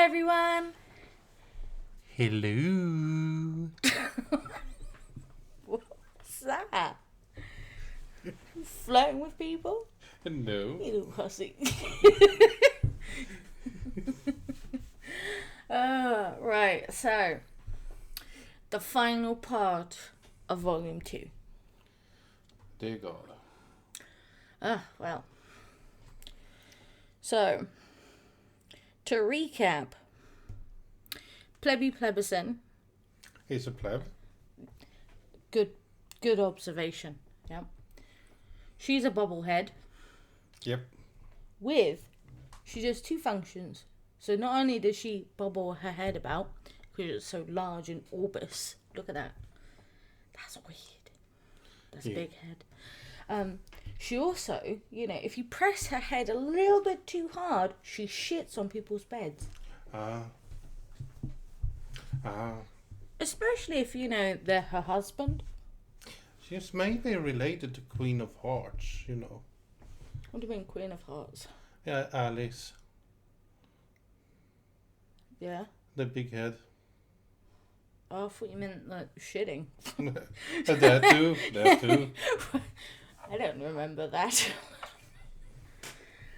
everyone. Hello. What's that? Flirting with people? No. You little hussy. Right, so the final part of Volume 2. Dear God. Well. So, to recap, Plebicin. He's a pleb. Good observation. Yep. She's a bobblehead. Yep. She does two functions. So not only does she bobble her head about, because it's so large and orbous. Look at that. That's weird. That's a big head. She also, if you press her head a little bit too hard, she shits on people's beds. Especially if, they're her husband. She's maybe related to Queen of Hearts, What do you mean, Queen of Hearts? Yeah, Alice. Yeah? The big head. Oh, I thought you meant, like, shitting. That too. I don't remember that.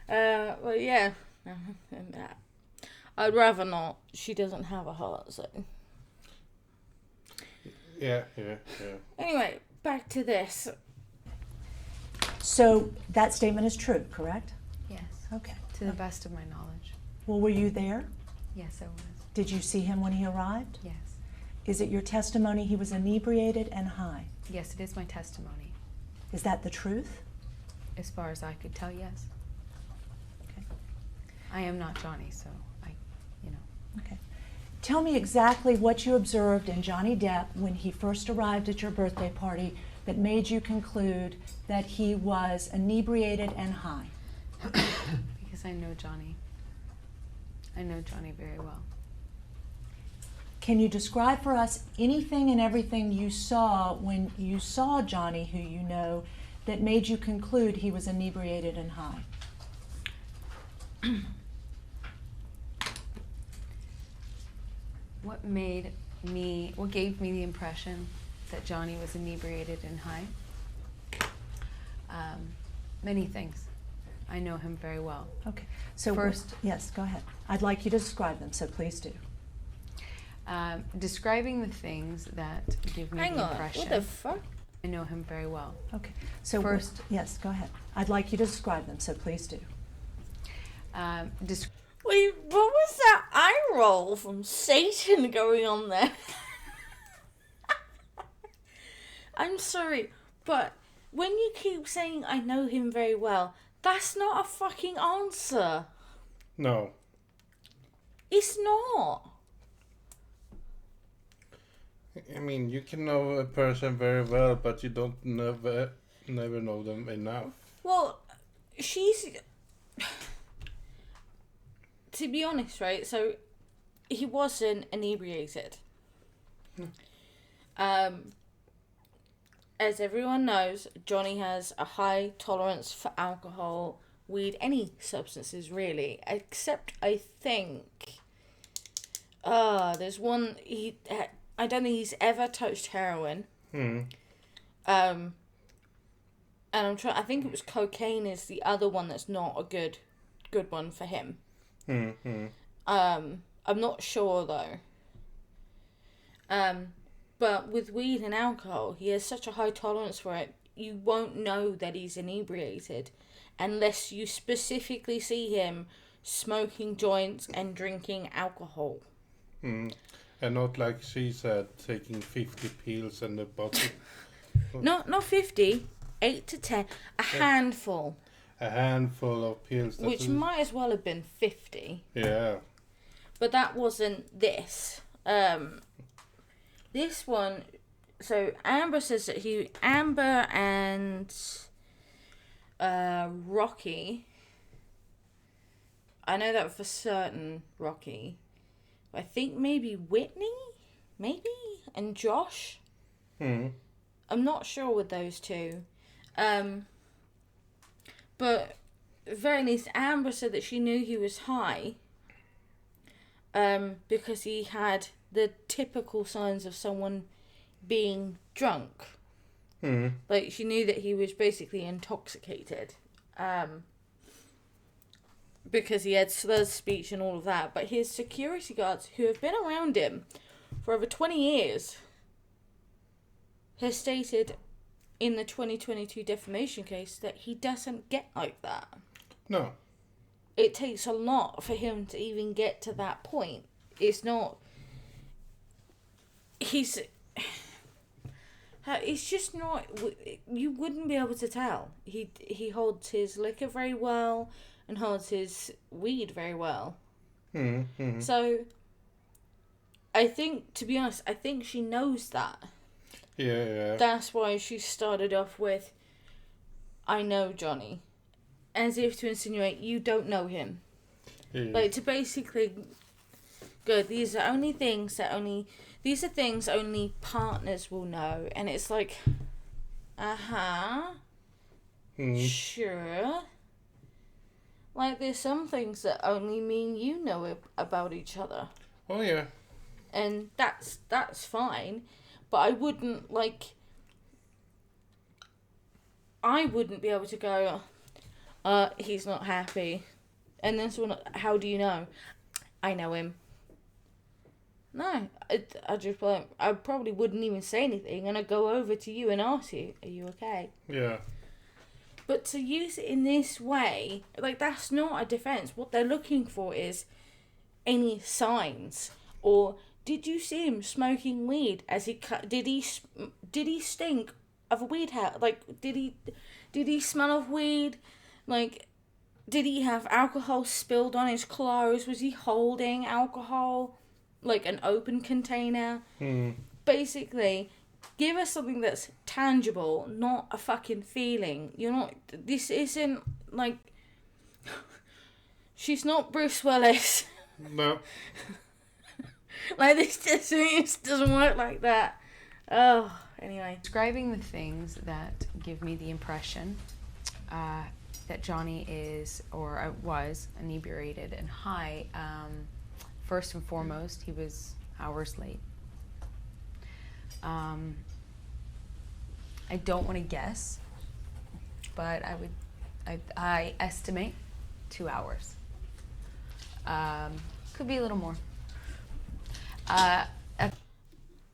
Well, yeah. I'd rather not. She doesn't have a heart, so. Yeah. Anyway, back to this. So that statement is true, correct? Yes. Okay. To the best of my knowledge. Well, were you there? Yes, I was. Did you see him when he arrived? Yes. Is it your testimony he was inebriated and high? Yes, it is my testimony. Is that the truth? As far as I could tell, yes. Okay. I am not Johnny, so Okay. Tell me exactly what you observed in Johnny Depp when he first arrived at your birthday party that made you conclude that he was inebriated and high. Because I know Johnny. I know Johnny very well. Can you describe for us anything and everything you saw when you saw Johnny, who you know, that made you conclude he was inebriated and high? What gave me the impression that Johnny was inebriated and high? Many things. I know him very well. Okay. So first, yes, go ahead. I'd like you to describe them, so please do. Describing the things that give me the impression. What the fuck? I know him very well. Okay. So first, yes, go ahead. I'd like you to describe them, so please do. Wait, what was that eye roll from Satan going on there? I'm sorry, but when you keep saying I know him very well, that's not a fucking answer. No. It's not. I mean, you can know a person very well, but you don't never know them enough. Well, she's... To be honest, right, so he wasn't inebriated. As everyone knows, Johnny has a high tolerance for alcohol, weed, any substances really, except I think there's one, I don't think he's ever touched heroin. And I think it was cocaine is the other one that's not a good one for him. I'm not sure though. But with weed and alcohol, he has such a high tolerance for it, you won't know that he's inebriated unless you specifically see him smoking joints and drinking alcohol. And not like she said, taking 50 pills and a bottle. Not 50, 8 to 10, a handful. A handful of pills. Which might as well have been 50. Yeah. But that wasn't this. This one, so Amber says that Amber and Rocky, I know that for certain, Rocky. I think maybe Whitney, and Josh. I'm not sure with those two. But at the very least, Amber said that she knew he was high. because he had the typical signs of someone being drunk. Like, she knew that he was basically intoxicated. Because he had slurred speech and all of that. But his security guards, who have been around him for over 20 years, has stated in the 2022 defamation case that he doesn't get like that. No. It takes a lot for him to even get to that point. It's not... It's just not... You wouldn't be able to tell. He holds his liquor very well and holds his weed very well. So, I think, to be honest, I think she knows that. Yeah. That's why she started off with, I know Johnny. As if to insinuate you don't know him. Yeah. Like, to basically go, these are things only partners will know. And it's like, sure. Like, there's some things that only me and you know about each other. Oh, yeah. And that's fine. But I wouldn't be able to go, he's not happy. And then someone, how do you know? I know him. No, I probably wouldn't even say anything, and I'd go over to you and ask you, are you okay? Yeah. But to use it in this way, like, that's not a defense. What they're looking for is any signs, or did you see him smoking weed as he cut? Did he stink of a weed hat? Like, did he smell of weed? Like, did he have alcohol spilled on his clothes? Was he holding alcohol? Like an open container? Basically, give us something that's tangible, not a fucking feeling. This isn't like, she's not Bruce Willis. No. Like, this just doesn't work like that. Oh, anyway. Describing the things that give me the impression that Johnny is, or was, inebriated and high. First and foremost, he was hours late. I don't want to guess, but I estimate 2 hours. Could be a little more.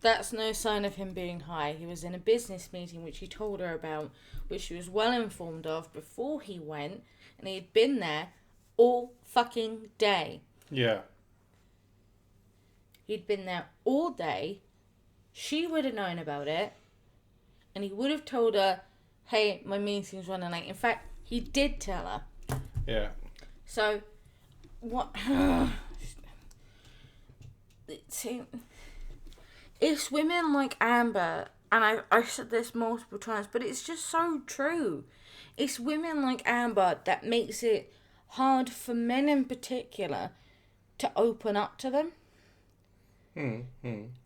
That's no sign of him being high. He was in a business meeting, which he told her about, which she was well informed of before he went, and he had been there all fucking day. Yeah. He'd been there all day. She would have known about it, and he would have told her, hey, my meeting's running late. In fact, he did tell her. Yeah. So, what... It's women like Amber, and I said this multiple times, but it's just so true. It's women like Amber that makes it hard for men in particular to open up to them.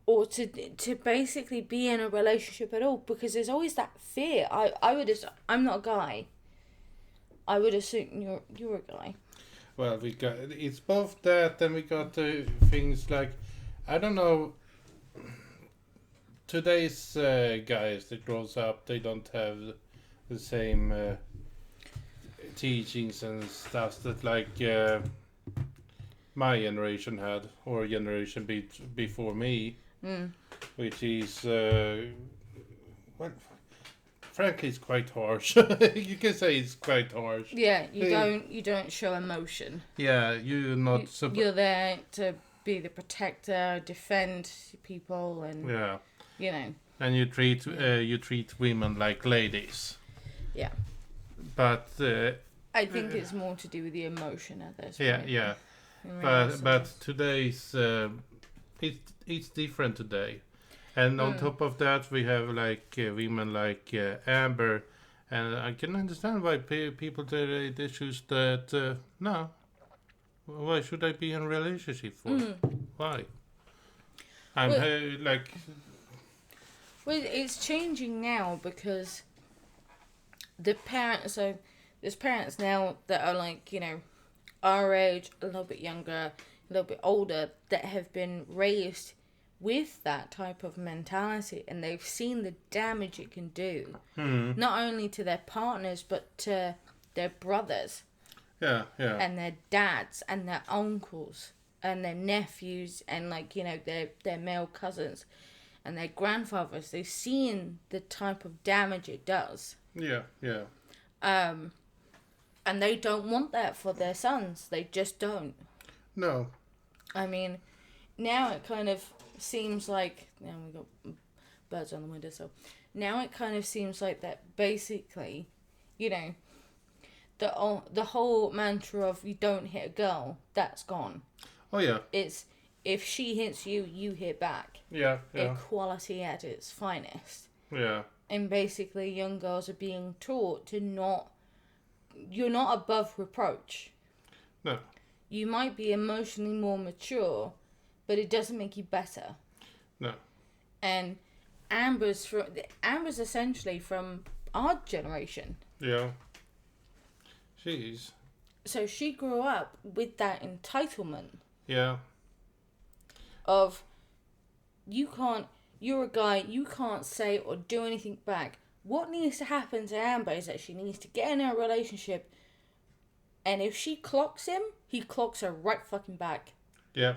Or to basically be in a relationship at all, because there's always that fear. I'm not a guy. I would assume you're a guy. Well, it's both that, and we got things like, I don't know, today's guys that grows up, they don't have the same teachings and stuff that like my generation had, or a generation before me, which is well, frankly, it's quite harsh. You can say it's quite harsh. Yeah, you don't show emotion. Yeah, you're not. You're there to be the protector, defend people, and you know. And you treat women like ladies. Yeah. But I think it's more to do with the emotion at this yeah, point. yeah. But today's it's different today, and on top of that we have like women like Amber, and I can understand why people they choose that. No, why should I be in a relationship for? Why? I'm like. Well, it's changing now because the parents. So there's parents now that are like, you know, our age, a little bit younger, a little bit older that have been raised with that type of mentality, and they've seen the damage it can do, not only to their partners but to their brothers, and their dads and their uncles and their nephews and their male cousins and their grandfathers. They've seen the type of damage it does. And they don't want that for their sons. They just don't. No. I mean, now it kind of seems like, now we got birds on the windowsill. Now it kind of seems like that basically, the whole mantra of you don't hit a girl, that's gone. Oh yeah. It's if she hits you, you hit back. Yeah. Equality at its finest. Yeah. And basically young girls are being taught to you're not above reproach. No. You might be emotionally more mature, but it doesn't make you better. No. And Amber's essentially from our generation. Yeah. Jeez. So she grew up with that entitlement. Yeah. Of you're a guy, you can't say or do anything back. What needs to happen to Amber is that she needs to get in a relationship, and if she clocks him, he clocks her right fucking back. Yeah.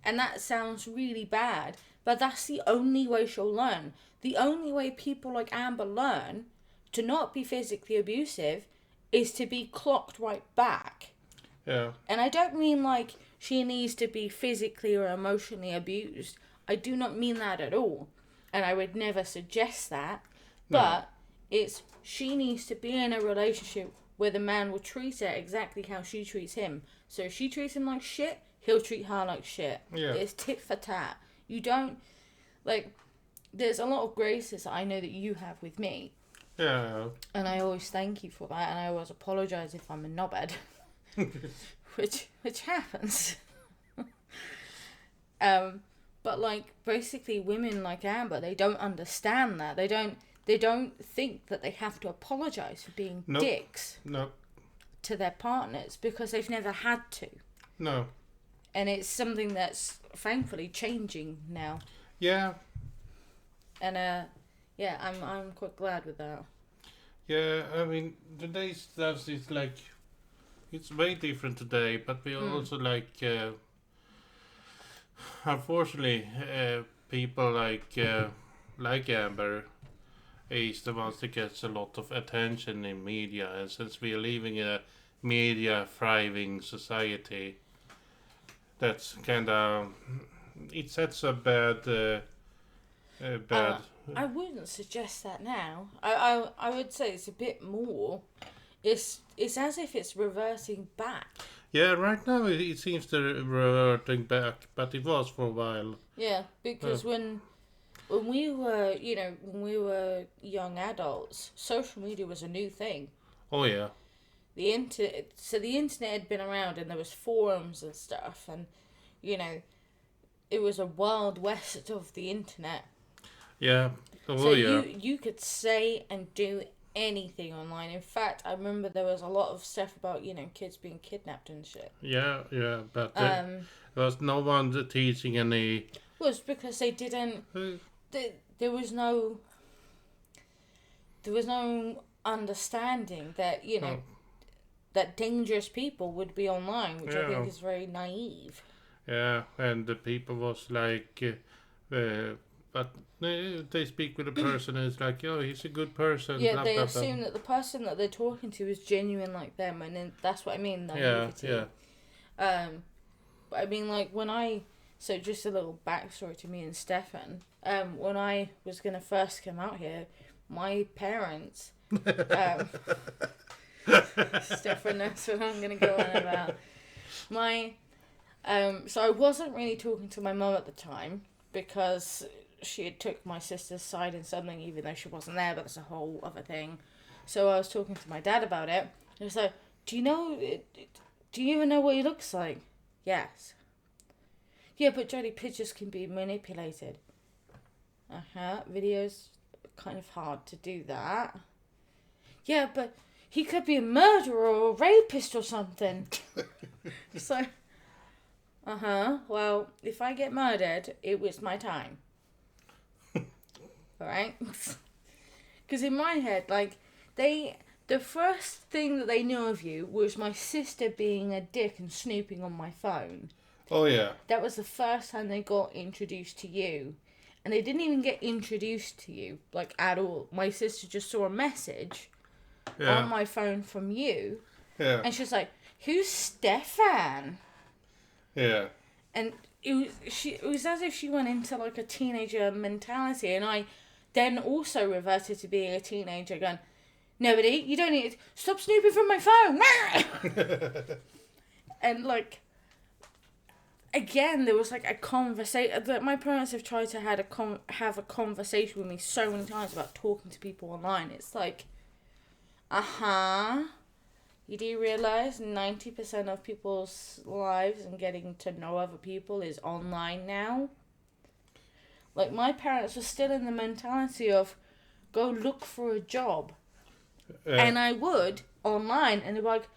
And that sounds really bad, but that's the only way she'll learn. The only way people like Amber learn to not be physically abusive is to be clocked right back. Yeah. And I don't mean like she needs to be physically or emotionally abused. I do not mean that at all. And I would never suggest that. No. But it's she needs to be in a relationship where the man will treat her exactly how she treats him. So if she treats him like shit, he'll treat her like shit. Yeah. It's tit for tat. You don't, there's a lot of graces I know that you have with me. Yeah. And I always thank you for that, and I always apologise if I'm a knobhead. which happens. But basically women like Amber, they don't understand that. They don't think that they have to apologise for being dicks to their partners because they've never had to. No. And it's something that's thankfully changing now. Yeah. And I'm quite glad with that. Yeah, I mean today's stuff is it's way different today, but we also unfortunately people like Amber is the ones that gets a lot of attention in media, and since we are living in a media thriving society, that's kind of it sets a bad. I wouldn't suggest that now. I would say it's a bit more. It's as if it's reverting back. Yeah, right now it seems to reverting back, but it was for a while. Yeah, because when we were young adults, social media was a new thing. Oh yeah. The internet had been around, and there was forums and stuff, and it was a wild west of the internet. Yeah. Oh So yeah. you could say and do anything online. In fact, I remember there was a lot of stuff about kids being kidnapped and shit. Yeah, but there was no one teaching any. Well, it's because they didn't. There was no understanding that that dangerous people would be online, which I think is very naive. Yeah, and the people was but they speak with a person and it's like, oh, he's a good person. Yeah, blah, they blah, assume blah. that the person that they're talking to is genuine like them, and then that's what I mean, naivety. Yeah. But I mean, so just a little backstory to me and Stefan. When I was gonna first come out here, my parents, Stefan knows what I'm gonna go on about. So I wasn't really talking to my mum at the time because she had took my sister's side in something, even though she wasn't there, but that's a whole other thing. So I was talking to my dad about it. He was like, do you even know what he looks like? Yes. Yeah, but Jodie, pictures can be manipulated. Videos, kind of hard to do that. Yeah, but he could be a murderer or a rapist or something. So Well, if I get murdered, it was my time. Alright? Because in my head, like, the first thing that they knew of you was my sister being a dick and snooping on my phone. Oh, yeah. That was the first time they got introduced to you. And they didn't even get introduced to you, like, at all. My sister just saw a message on my phone from you. Yeah. And she was like, who's Stefan? Yeah. And it was as if she went into, like, a teenager mentality. And I then also reverted to being a teenager going, nobody, you don't need to stop snooping from my phone. And, like, again, there was, like, a conversation that my parents have tried to have a conversation with me so many times about talking to people online. It's like, you do realise 90% of people's lives and getting to know other people is online now? Like, my parents were still in the mentality of, go look for a job. And I would, online, and they'd be like,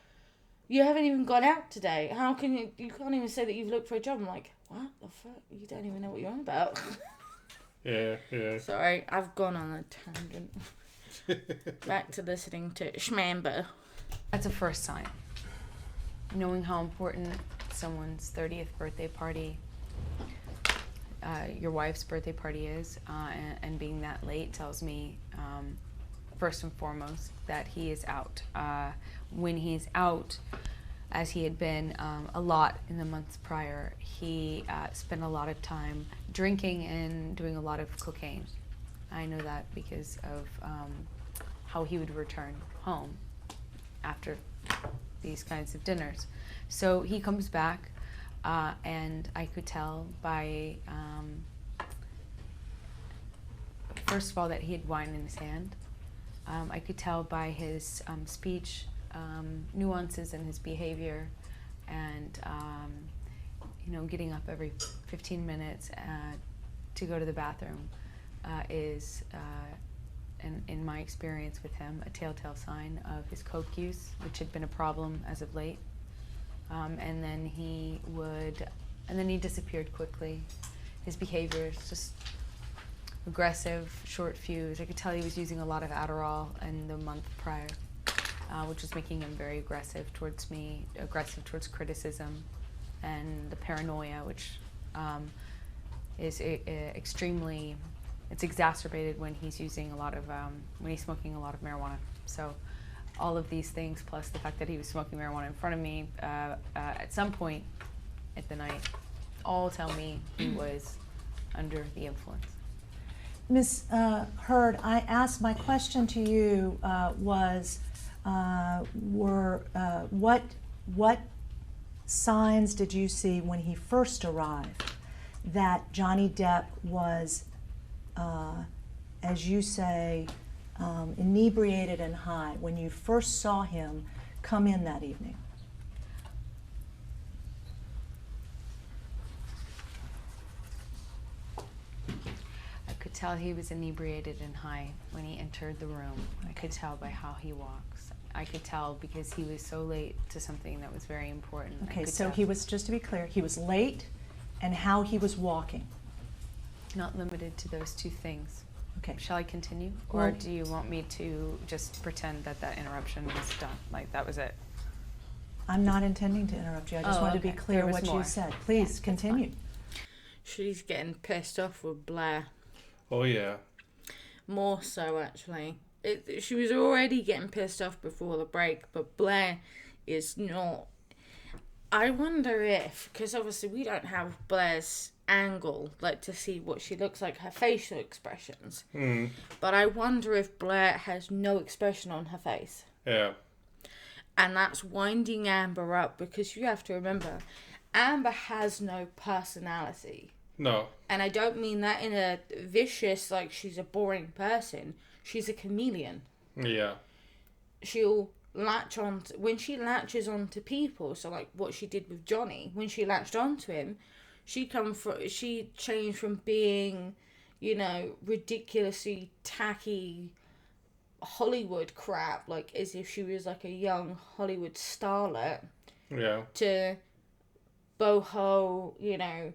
you haven't even gone out today. How can you can't even say that you've looked for a job. I'm like, what the fuck? You don't even know what you're on about. Yeah. Sorry, I've gone on a tangent. Back to listening to Schmambo. That's a first sign. Knowing how important someone's 30th birthday party, your wife's birthday party is, and being that late tells me, first and foremost, that he is out. When he's out, as he had been a lot in the months prior, he spent a lot of time drinking and doing a lot of cocaine. I know that because of how he would return home after these kinds of dinners. So he comes back, and I could tell by, first of all, that he had wine in his hand. I could tell by his speech, nuances in his behavior, and getting up every 15 minutes to go to the bathroom is, in my experience with him, a telltale sign of his coke use, which had been a problem as of late. And then he disappeared quickly. His behavior is just aggressive, short fuse. I could tell he was using a lot of Adderall in the month prior, which was making him very aggressive towards me, aggressive towards criticism, and the paranoia, which is extremely, it's exacerbated when he's using a lot of, when he's smoking a lot of marijuana. So all of these things, plus the fact that he was smoking marijuana in front of me at some point at the night, all tell me he was under the influence. Ms. Heard, I asked, my question to you was, what signs did you see when he first arrived that Johnny Depp was, as you say, inebriated and high when you first saw him come in that evening? I could tell he was inebriated and high when he entered the room. I could tell by how he walks. I could tell because he was so late to something that was very important. Okay, so he was, just to be clear, he was late, and how he was walking. Not limited to those two things. Okay. Shall I continue? Or do you want me to just pretend that that interruption was done? Like, that was it? I'm not intending to interrupt you. I just wanted to be clear what you said. Please, continue. She's getting pissed off with Blair. Oh, yeah. More so, actually. She was already getting pissed off before the break, but Blair is not. I wonder if, because obviously we don't have Blair's angle, like, to see what she looks like, her facial expressions. But I wonder if Blair has no expression on her face. Yeah. And that's winding Amber up, because you have to remember, Amber has no personality. No. And I don't mean that in a vicious, like, she's a boring person. She's a chameleon. Yeah. She'll latch on when she latches onto people. So, like, what she did with Johnny, when she latched onto him, she changed from being, ridiculously tacky Hollywood crap, like as if she was like a young Hollywood starlet, Yeah. to boho,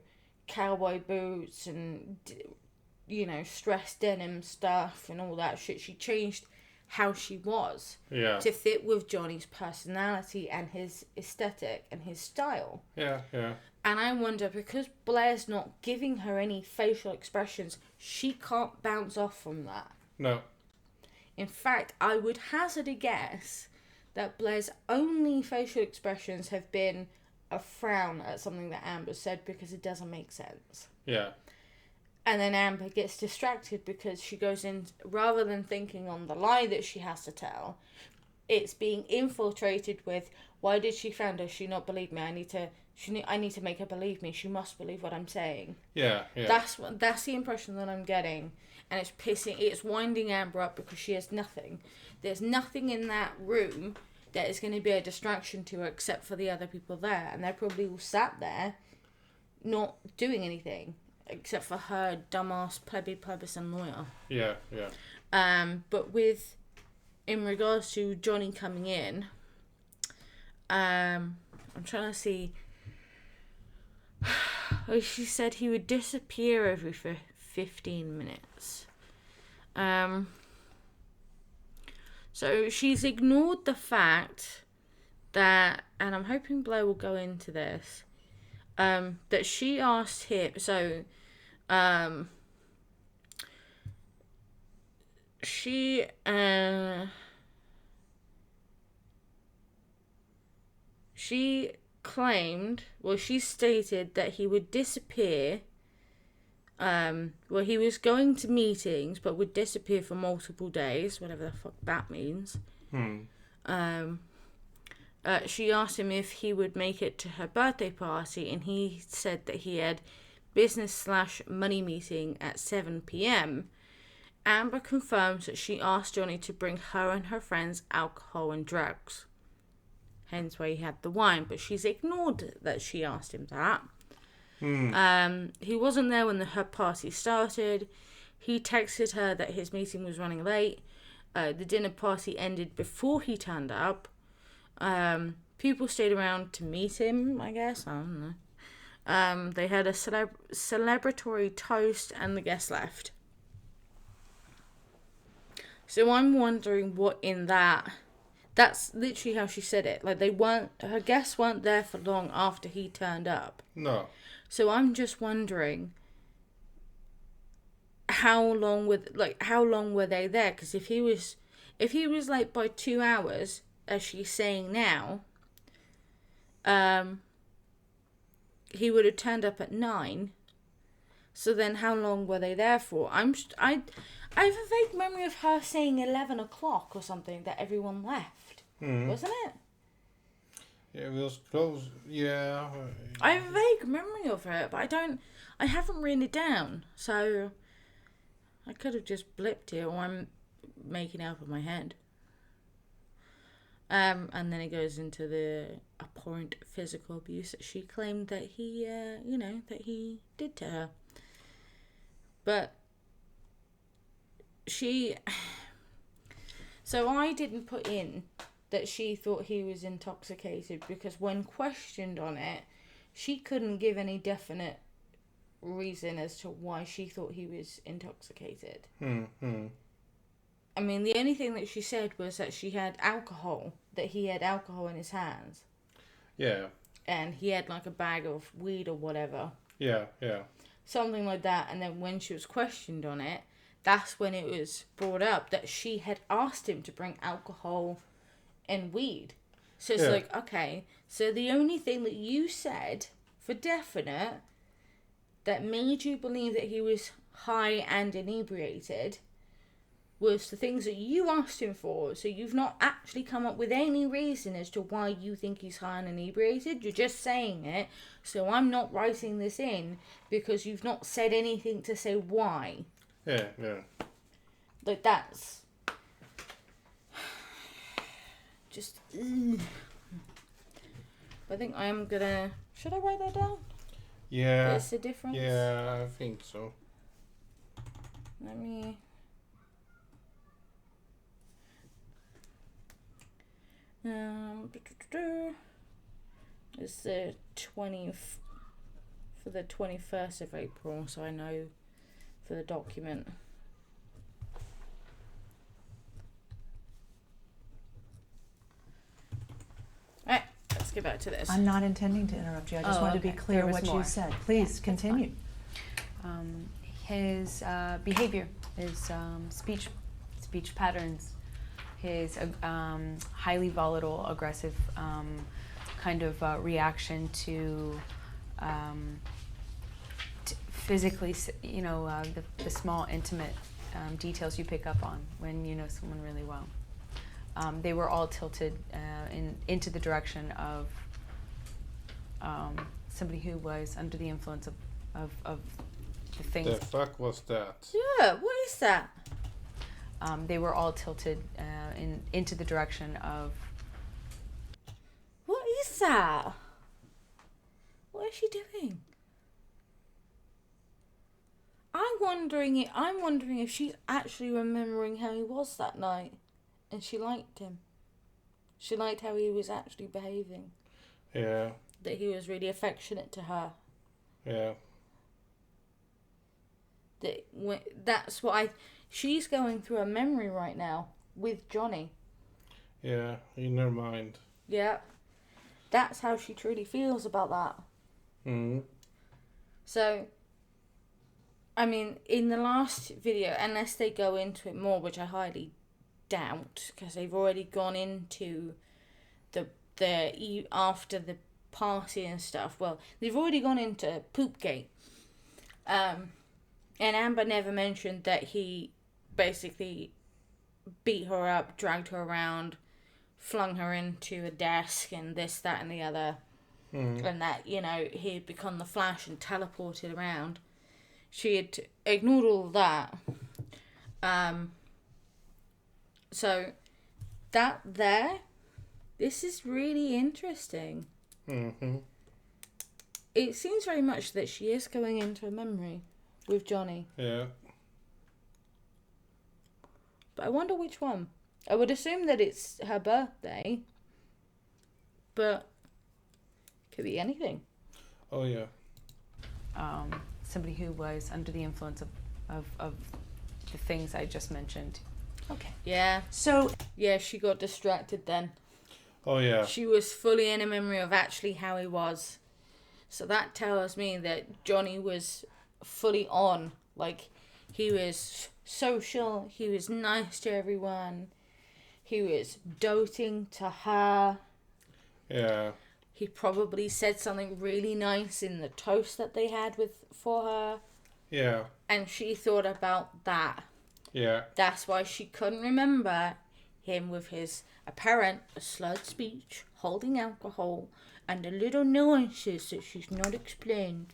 cowboy boots and, stressed denim stuff and all that shit. She changed how she was to fit with Johnny's personality and his aesthetic and his style. Yeah. And I wonder, because Blair's not giving her any facial expressions, she can't bounce off from that. No. In fact, I would hazard a guess that Blair's only facial expressions have been a frown at something that Amber said because it doesn't make sense. Yeah. And then Amber gets distracted because she goes in, rather than thinking on the lie that she has to tell, it's being infiltrated with, why did she frown? Does she not believe me? I need to make her believe me. She must believe what I'm saying. Yeah. That's the impression that I'm getting. And it's winding Amber up because she has nothing. There's nothing in that room that is going to be a distraction to her except for the other people there. And they're probably all sat there not doing anything except for her dumbass plebis and lawyer. Yeah. But in regards to Johnny coming in, I'm trying to see. She said he would disappear every 15 minutes. So she's ignored the fact that, and I'm hoping Blair will go into this, that she asked him, she claimed, she stated that he would disappear, he was going to meetings but would disappear for multiple days, whatever the fuck that means. She asked him if he would make it to her birthday party, and he said that he had business/money meeting at 7 p.m. Amber confirms that she asked Johnny to bring her and her friends alcohol and drugs. Hence why he had the wine, but she's ignored that she asked him that. He wasn't there when her party started. He texted her that his meeting was running late. The dinner party ended before he turned up. People stayed around to meet him, I guess. I don't know. They had a celebratory toast and the guests left. So I'm wondering what in that... That's literally how she said it. Like, her guests weren't there for long after he turned up. No. So I'm just wondering how long were they there? Because if he was like by 2 hours, as she's saying now, he would have turned up at 9. So then how long were they there for? I have a vague memory of her saying 11 o'clock or something that everyone left. Wasn't it? Yeah, it was close. Yeah. I have a vague memory of it, but I haven't written it down. So I could have just blipped it, or I'm making it up in my head. And then it goes into the abhorrent physical abuse that she claimed that he, that he did to her. But so I didn't put in that she thought he was intoxicated, because when questioned on it, she couldn't give any definite reason as to why she thought he was intoxicated. I mean, the only thing that she said was that he had alcohol in his hands. Yeah. And he had like a bag of weed or whatever. Yeah. Something like that. And then when she was questioned on it, that's when it was brought up that she had asked him to bring alcohol and weed. So it's like, okay, so the only thing that you said for definite that made you believe that he was high and inebriated was the things that you asked him for. So you've not actually come up with any reason as to why you think he's high and inebriated. You're just saying it. So I'm not writing this in because you've not said anything to say why. Yeah. Like, that's just... Ugh. I think I am gonna... Should I write that down? Yeah. There's a difference? Yeah, I think so. Let me... It's the 20th for the 21st of April, so I know for the document. Alright, let's get back to this. I'm not intending to interrupt you. I just wanted to be okay. clear There was what more. you said. Please continue. His behavior, his speech patterns, his highly volatile, aggressive kind of reaction to physically, the small, intimate details you pick up on when you know someone really well. They were all tilted into the direction of somebody who was under the influence of the things. The fuck was that? Yeah, what is that? They were all tilted into the direction of. What is that? What is she doing? I'm wondering if she's actually remembering how he was that night, and she liked him. She liked how he was actually behaving. Yeah. That he was really affectionate to her. Yeah. That's what she's going through a memory right now with Johnny. Yeah, in her mind. Yeah. That's how she truly feels about that. Mm. So, I mean, in the last video, unless they go into it more, which I highly doubt, because they've already gone into the after the party and stuff. Well, they've already gone into Poopgate. And Amber never mentioned that he basically beat her up, dragged her around, flung her into a desk and this, that and the other. And that, he had become the Flash and teleported around. She had ignored all of that. So, this is really interesting. Mm-hmm. It seems very much that she is going into a memory with Johnny. Yeah. But I wonder which one. I would assume that it's her birthday. But it could be anything. Oh, yeah. Somebody who was under the influence of the things I just mentioned. Okay. Yeah. So, Yeah, she got distracted then. Oh, yeah. She was fully in a memory of actually how he was. So that tells me that Johnny was fully on. Like, he was social, he was nice to everyone, he was doting to her. Yeah. He probably said something really nice in the toast that they had for her. Yeah. And she thought about that. Yeah. That's why she couldn't remember him with his apparent slurred speech, holding alcohol, and the little nuances that she's not explained.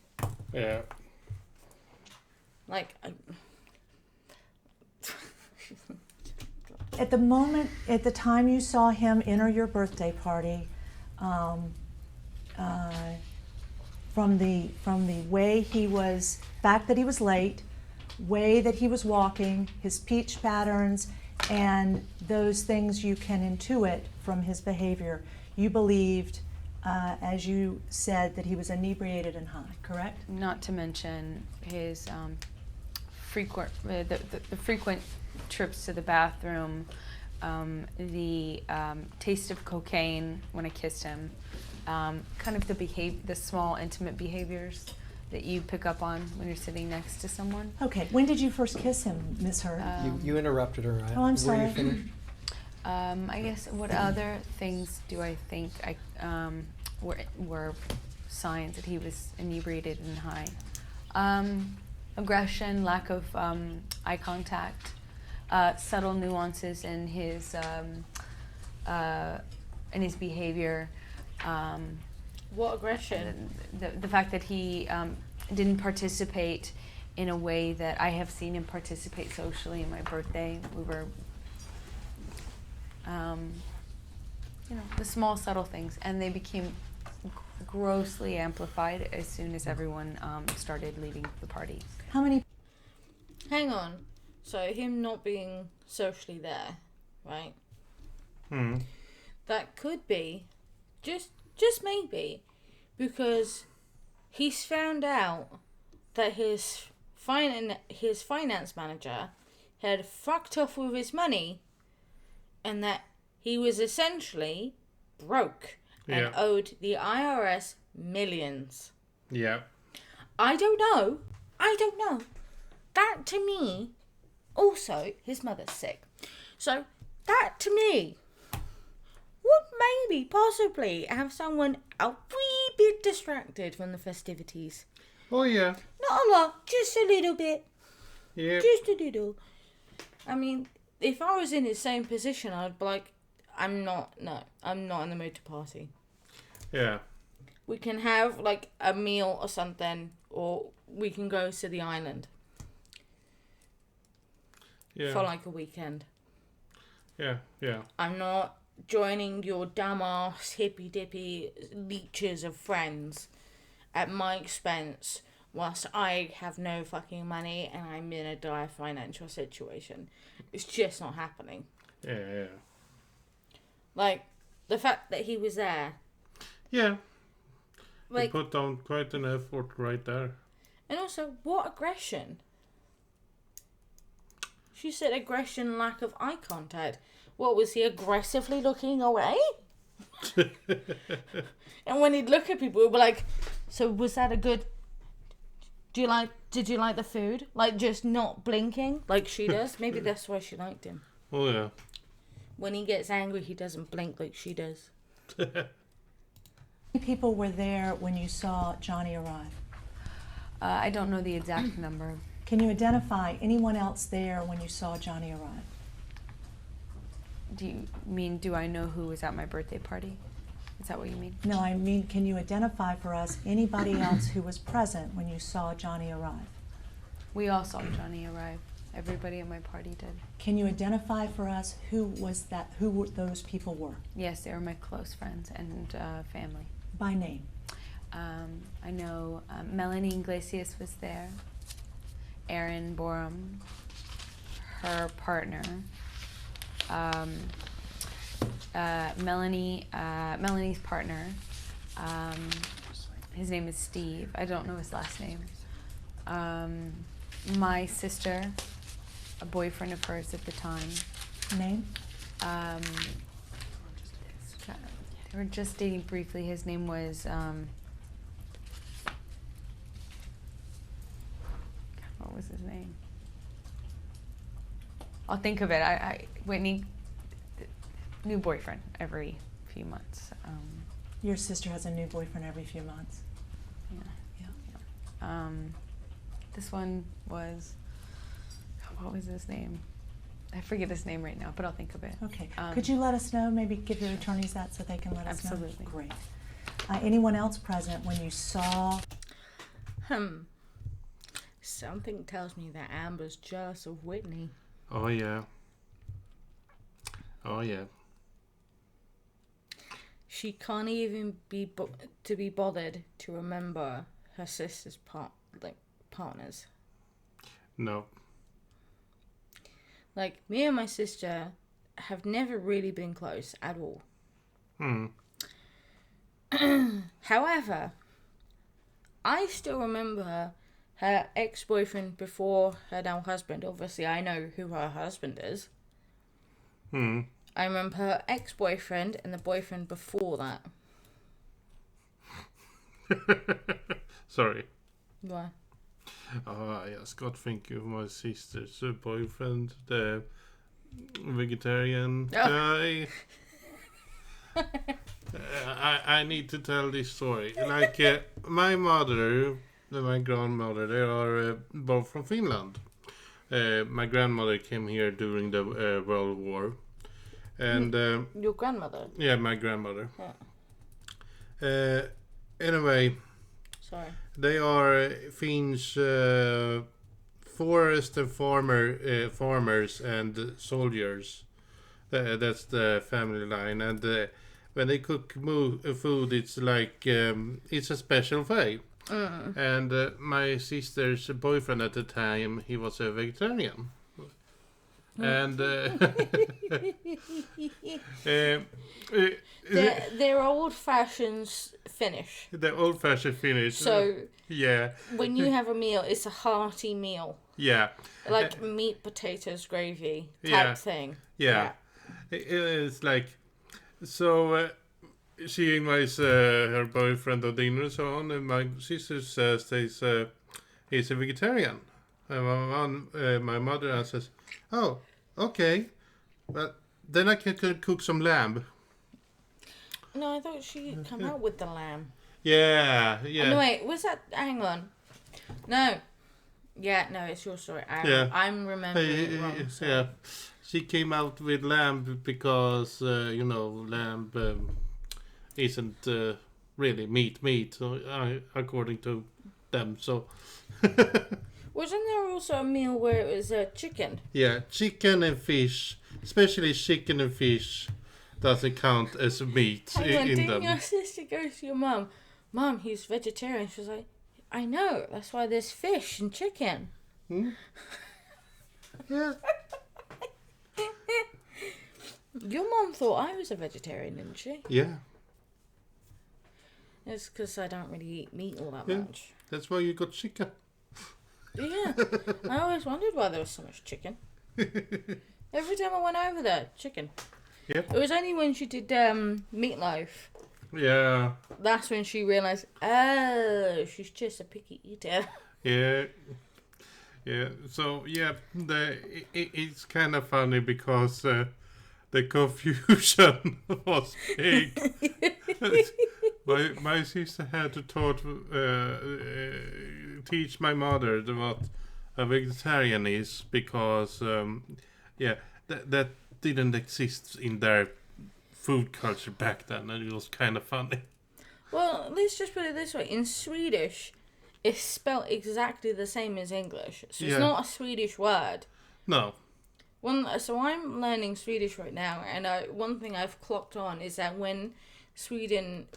Yeah. Like, at the time you saw him enter your birthday party, from the way he was, fact that he was late, way that he was walking, his speech patterns, and those things you can intuit from his behavior, you believed, as you said, that he was inebriated and high, correct? Not to mention his frequent trips to the bathroom, the taste of cocaine when I kissed him, kind of the small intimate behaviors that you pick up on when you're sitting next to someone. Okay, when did you first kiss him, Ms. Heard? You interrupted her. Oh, I'm Were sorry. you finished? I guess what other things do I think were signs that he was inebriated and high? Aggression, lack of eye contact, subtle nuances in his behavior. what aggression? The fact that he didn't participate in a way that I have seen him participate socially in my birthday. We were, the small subtle things, and they became grossly amplified as soon as everyone started leaving the party. How many? Hang on. So him not being socially there, right? Hmm. That could be, just maybe, because he's found out that his finance manager had fucked off with his money, and that he was essentially broke and owed the IRS millions. Yeah. I don't know. That to me, also, his mother's sick. So, that to me would maybe, possibly, have someone a wee bit distracted from the festivities. Oh, yeah. Not a lot, just a little bit. Yeah. Just a little. I mean, if I was in his same position, I'd be like, I'm not in the mood to party. Yeah. We can have, like, a meal or something, or we can go to the island. Yeah. For, like, a weekend. Yeah. I'm not joining your dumbass hippy-dippy leeches of friends at my expense whilst I have no fucking money and I'm in a dire financial situation. It's just not happening. Yeah. Like, the fact that he was there. Yeah. Like, he put down quite an effort right there. And also, what aggression? She said aggression, lack of eye contact. What, was he aggressively looking away? And when he'd look at people, he'd be like, so was that a good... Did you like the food? Like, just not blinking like she does? Maybe that's why she liked him. Oh, yeah. When he gets angry, he doesn't blink like she does. How many people were there when you saw Johnny arrive? I don't know the exact number. Can you identify anyone else there when you saw Johnny arrive? Do you mean, do I know who was at my birthday party? Is that what you mean? No, I mean, can you identify for us anybody else who was present when you saw Johnny arrive? We all saw Johnny arrive. Everybody at my party did. Can you identify for us who those people were? Yes, they were my close friends and family. By name? I know Melanie Iglesias was there. Erin Borum, her partner. Melanie's partner. His name is Steve. I don't know his last name. My sister, a boyfriend of hers at the time. Name? They were just dating briefly. His name was what was his name? I'll think of it. Whitney, new boyfriend every few months. Your sister has a new boyfriend every few months. Yeah. This one was, what was his name? I forget his name right now, but I'll think of it. Okay. Could you let us know? Maybe give your attorneys that so they can let us know. Absolutely. Great. Anyone else present when you saw? Something tells me that Amber's jealous of Whitney. Oh, yeah. Oh, yeah. She can't even be bothered to remember her sister's partners. No. Like, me and my sister have never really been close at all. However, I still remember her ex-boyfriend before her now husband. Obviously, I know who her husband is. I remember her ex-boyfriend and the boyfriend before that. Sorry. Why? I just got thinking of my sister's boyfriend, the vegetarian guy. I need to tell this story. Like, my mother and my grandmother, they are both from Finland. My grandmother came here during the World War. And Your grandmother? Yeah, my grandmother. Yeah. Anyway, Sorry. they are Finns forest and farmers and soldiers. That's the family line. And when they cook food, it's like it's a special way. And my sister's boyfriend at the time, he was a vegetarian. And they're old-fashioned Finnish. the old-fashioned Finnish. So yeah, when you have a meal, it's a hearty meal, yeah, like meat, potatoes, gravy type Yeah. thing. yeah. It's like so. She invites her boyfriend to dinner and so on, and my sister says he's a vegetarian. And my mother answers, "Oh, okay, but then I can cook some lamb." No, I thought she come out with the lamb. Yeah, Oh, yeah. no, wait, was that? Hang on. No. Yeah, no, it's your story. I'm remembering it wrong. So. Yeah, she came out with lamb because lamb isn't really meat, so, according to them. So Wasn't there also a meal where it was chicken? yeah, chicken and fish, especially chicken and fish, doesn't count as meat Hang on, in didn't them. your sister go to your mum? Mum, he's vegetarian. She was like, I know. That's why there's fish and chicken. Yeah. Your mum thought I was a vegetarian, didn't she? Yeah, It's because I don't really eat meat all that Yeah. much. that's why you got chicken. Yeah. I always wondered why there was so much chicken. Every time I went over there, chicken. Yep. It was only when she did meatloaf. Yeah, That's when she realised, oh, she's just a picky eater. yeah, yeah. So yeah, it's kind of funny because the confusion was big. My sister had to teach my mother what a vegetarian is because that didn't exist in their food culture back then, and it was kind of funny. Well, let's just put it this way. In Swedish, it's spelled exactly the same as English. So Yeah. it's not a Swedish word. No, So I'm learning Swedish right now, and one thing I've clocked on is that when someone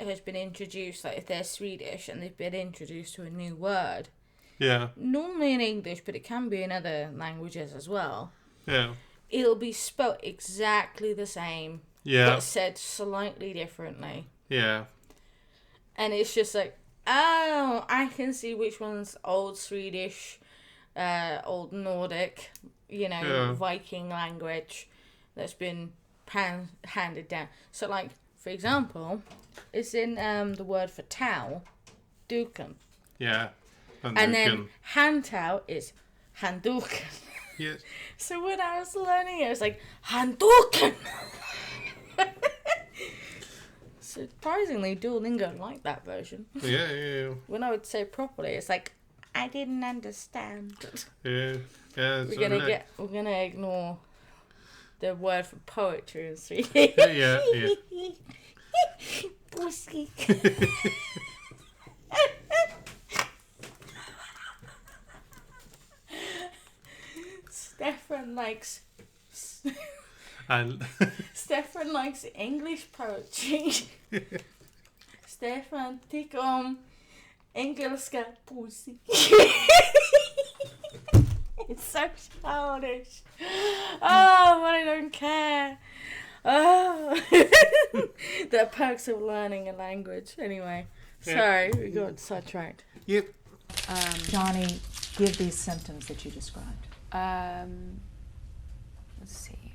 has been introduced, like if they're Swedish and they've been introduced to a new word, yeah, normally in English, but it can be in other languages as well, yeah, it'll be spelled exactly the same, yeah, but said slightly differently. yeah, And it's just like, oh, I can see which one's old Swedish, old Nordic, Yeah. Viking language that's been handed down. So, like, for example, it's in the word for towel, duken. yeah. And then hand towel is handduken. yes, So when I was learning it, I was like, handduken! Surprisingly, Duolingo liked that version. yeah. When I would say properly, it's like, I didn't understand. Yeah, yeah. We're gonna ignore the word for poetry in Swedish. Yeah. Pussy. Stefan likes Stefan likes English poetry. Stefan tycker om engelska pussy. It's so childish. Oh, but I don't care. Oh. The perks of learning a language. Anyway, sorry, we got sidetracked. Yep. Johnny, give these symptoms that you described. Let's see.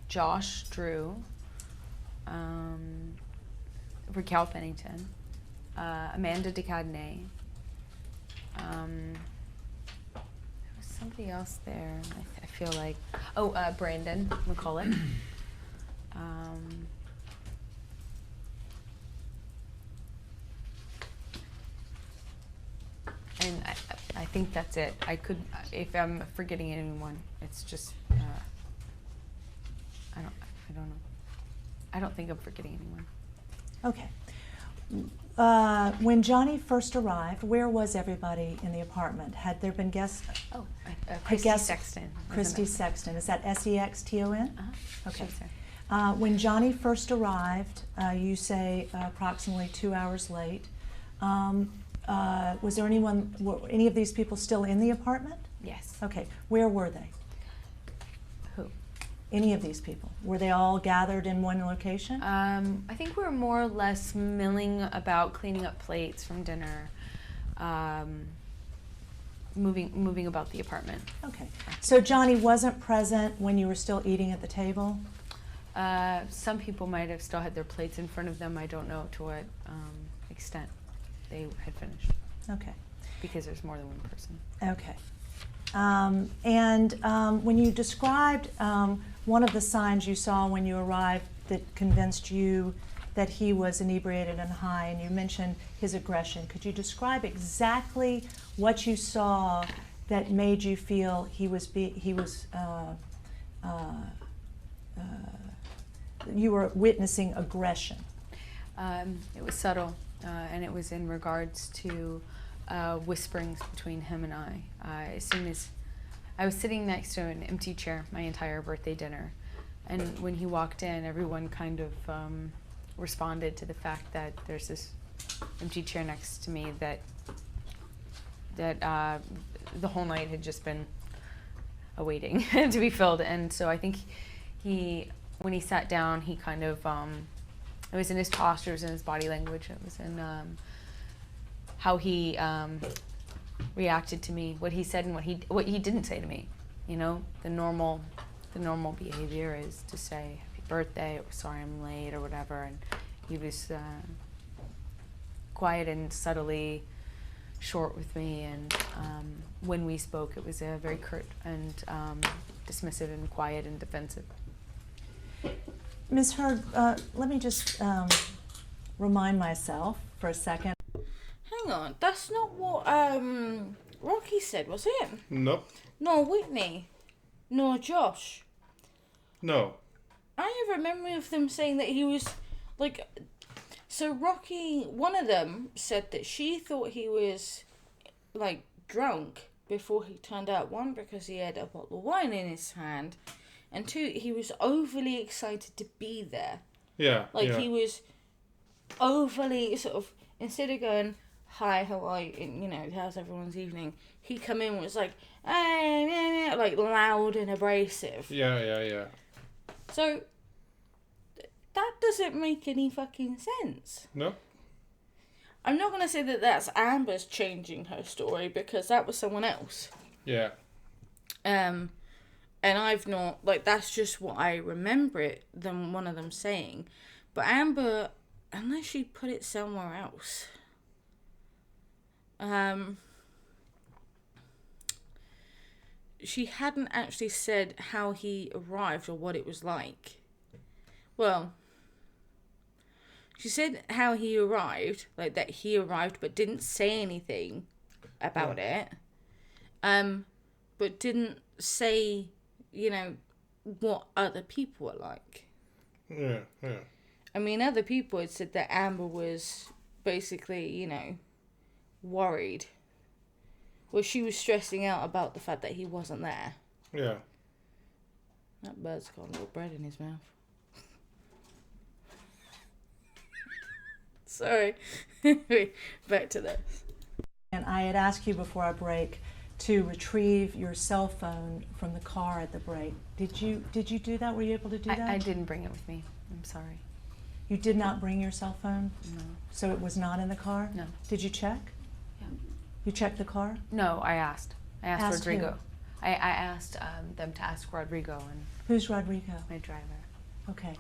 Josh Drew, Raquel Pennington, Amanda DeCadney. There was somebody else there. I feel like Brandon McCulloch. And I think that's it. I could, if I'm forgetting anyone, it's just I don't know. I don't think I'm forgetting anyone. Okay. When Johnny first arrived, where was everybody in the apartment? Had there been guests? Christy guess- Sexton. Christy Sexton. Is that Sexton? Okay. She was there. When Johnny first arrived, you say approximately 2 hours late. Was there anyone? Were any of these people still in the apartment Yes. Okay. Where were they? Who? Any of these people? Were they all gathered in one location? I think we were more or less milling about, cleaning up plates from dinner, moving about the apartment. Okay. So Johnny wasn't present when you were still eating at the table? Some people might have still had their plates in front of them. I don't know to what extent they had finished. Okay. Because there's more than one person. Okay. When you described one of the signs you saw when you arrived that convinced you that he was inebriated and high, and you mentioned his aggression, could you describe exactly what you saw that made you feel you were witnessing aggression? It was subtle, and it was in regards to whisperings between him and I. As soon as I was sitting next to an empty chair my entire birthday dinner, and when he walked in, everyone kind of responded to the fact that there's this empty chair next to me that the whole night had just been awaiting to be filled. And so I think when he sat down, he kind of it was in his posture, it was in his body language, it was in how he reacted to me, what he said and what he didn't say to me. You know, the normal behavior is to say happy birthday or sorry I'm late or whatever, and he was quiet and subtly short with me, and when we spoke it was very curt and dismissive and quiet and defensive. Ms. Heard, let me just remind myself for a second. Hang on, that's not what Rocky said, was it? Nope. Nor Whitney, nor Josh. No. I have a memory of them saying that he was like. So Rocky, one of them said that she thought he was like drunk before he turned out. One, because he had a bottle of wine in his hand, and two, he was overly excited to be there. Yeah. Like he was overly sort of, instead of going, hi, how are you? And, you know, how's everyone's evening? He come in and was like, hey, like loud and abrasive. Yeah. So that doesn't make any fucking sense. No. I'm not going to say that that's Amber's changing her story, because that was someone else. Yeah. And I've not, like, that's just what I remember one of them saying. But Amber, unless she put it somewhere else, she hadn't actually said how he arrived or what it was like. Well, she said how he arrived, like that he arrived, but didn't say anything about it. But didn't say, you know, what other people were like. Yeah. I mean, other people had said that Amber was basically, you know, worried. Well, she was stressing out about the fact that he wasn't there. Yeah. That bird's got a little bread in his mouth. Sorry. Back to this. And I had asked you before our break to retrieve your cell phone from the car at the break. Did you do that? Were you able to do that? I didn't bring it with me. I'm sorry. You did not bring your cell phone? No. So it was not in the car? No. Did you check? Yeah. You checked the car? No, I asked. I asked Asked Rodrigo. who? I asked them to ask Rodrigo, and Who's Rodrigo? my driver. Okay.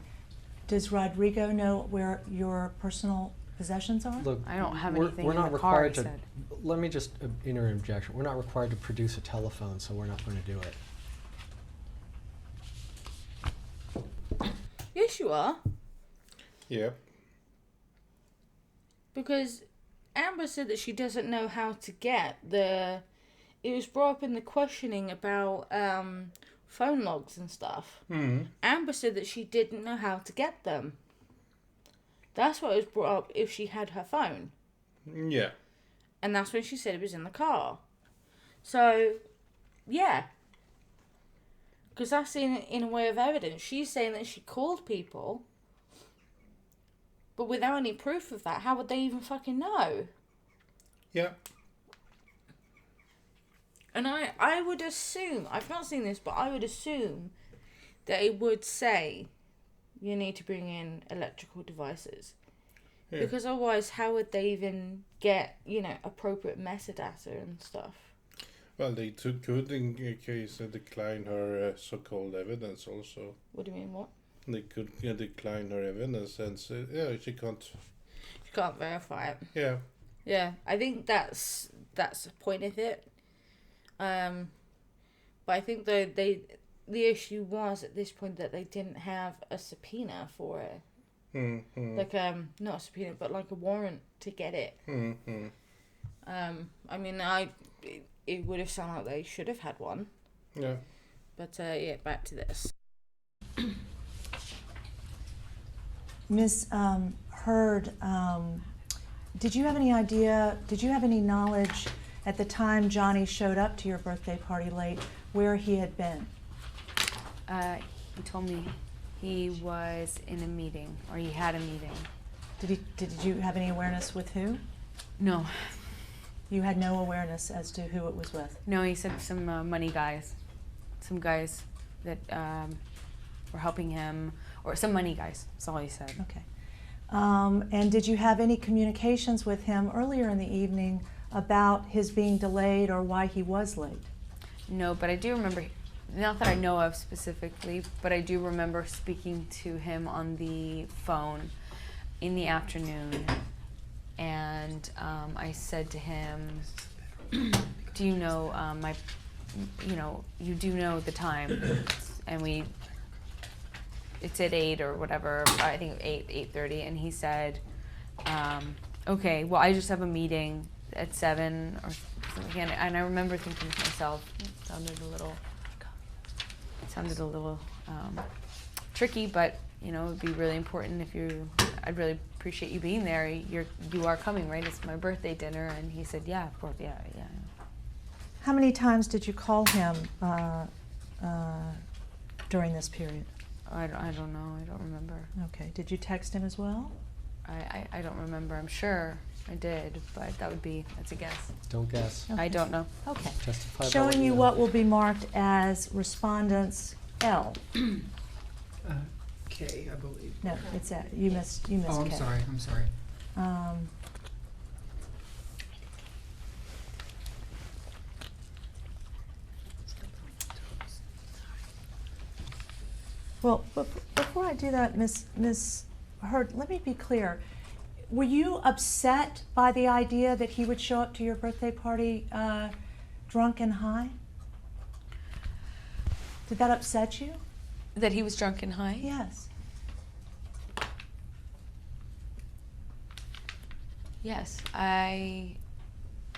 Does Rodrigo know where your personal possessions are? Look, I don't have we're- anything we're in not the car, required he to. said. Let me just enter an objection. We're not required to produce a telephone, so we're not going to do it. Yes, you are. Yep. Because Amber said that she doesn't know how to get the... It was brought up in the questioning about phone logs and stuff. Mm-hmm. Amber said that she didn't know how to get them. That's what was brought up if she had her phone. Yeah. And that's when she said it was in the car. So, yeah. Because that's in a way of evidence. She's saying that she called people. But without any proof of that, how would they even fucking know? Yeah. And I would assume, I've not seen this, but I would assume that it would say you need to bring in electrical devices. Yeah. Because otherwise, how would they even get, appropriate metadata and stuff? Well, they could, in a case, decline her so-called evidence also. What do you mean, what? They could decline her evidence and say, yeah, she can't. You can't verify it. Yeah. Yeah, I think that's the point of it. But I think the issue was at this point that they didn't have a subpoena for it. Mm-hmm. Like not a subpoena, but like a warrant to get it. Mm-hmm. I mean, it would have sounded like they should have had one. Yeah. But yeah, back to this. Ms. Heard, did you have any knowledge at the time Johnny showed up to your birthday party late where he had been? He told me he was in a meeting, or he had a meeting. Did you have any awareness with who? No. You had no awareness as to who it was with? No, he said some money guys. Some guys that were helping him, or some money guys. That's all he said. Okay. And did you have any communications with him earlier in the evening about his being delayed or why he was late? No, but I do remember, not that I know of specifically, but I do remember speaking to him on the phone in the afternoon, and I said to him, do you know you do know the time, and it's at 8 or whatever, I think 8:30, and he said, okay, well, I just have a meeting at 7 or something, and I remember thinking to myself, it sounded a little tricky, but it would be really important I'd really appreciate you being there. You are coming, right? It's my birthday dinner. And he said, yeah, of course, yeah. How many times did you call him during this period? I don't know. I don't remember. Okay. Did you text him as well? I don't remember. I'm sure I did, but that's a guess. Don't guess. Okay. I don't know. Okay. Justify by Showing you know. what will be marked as respondents L. K, I believe. No, it's a, you missed Oh, I'm K. sorry. Well, before I do that, Miss Heard, let me be clear. Were you upset by the idea that he would show up to your birthday party drunk and high? Did that upset you? That he was drunk and high? Yes. Yes, I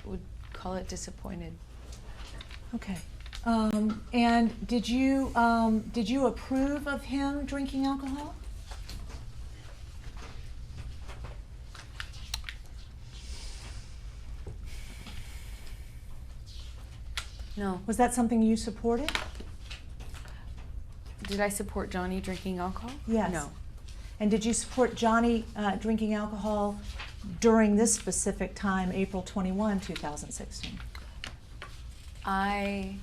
would call it disappointed. Okay. And did you approve of him drinking alcohol? No. Was that something you supported? Did I support Johnny drinking alcohol? Yes. No. And did you support Johnny drinking alcohol during this specific time, April 21, 2016? I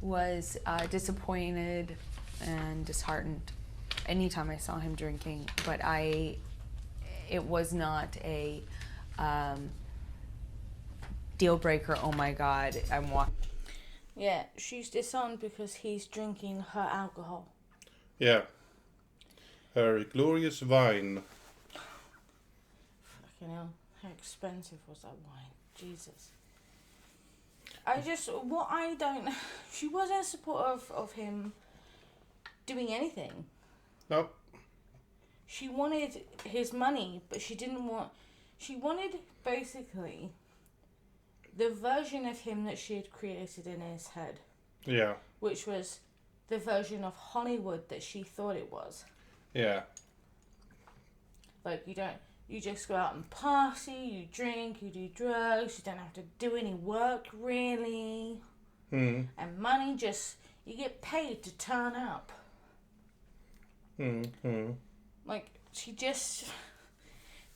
was disappointed and disheartened anytime I saw him drinking, but it was not a deal breaker. Oh my God, I'm walking. Yeah, she's disowned because he's drinking her alcohol. Yeah. Her glorious wine. Fucking hell, how expensive was that wine? Jesus. She wasn't supportive of him doing anything. Nope. She wanted his money, but she wanted basically the version of him that she had created in his head. Yeah. Which was the version of Hollywood that she thought it was. Yeah. Like, you just go out and party, you drink, you do drugs, you don't have to do any work, really. Mm. And money you get paid to turn up. Mm. Mm. Like,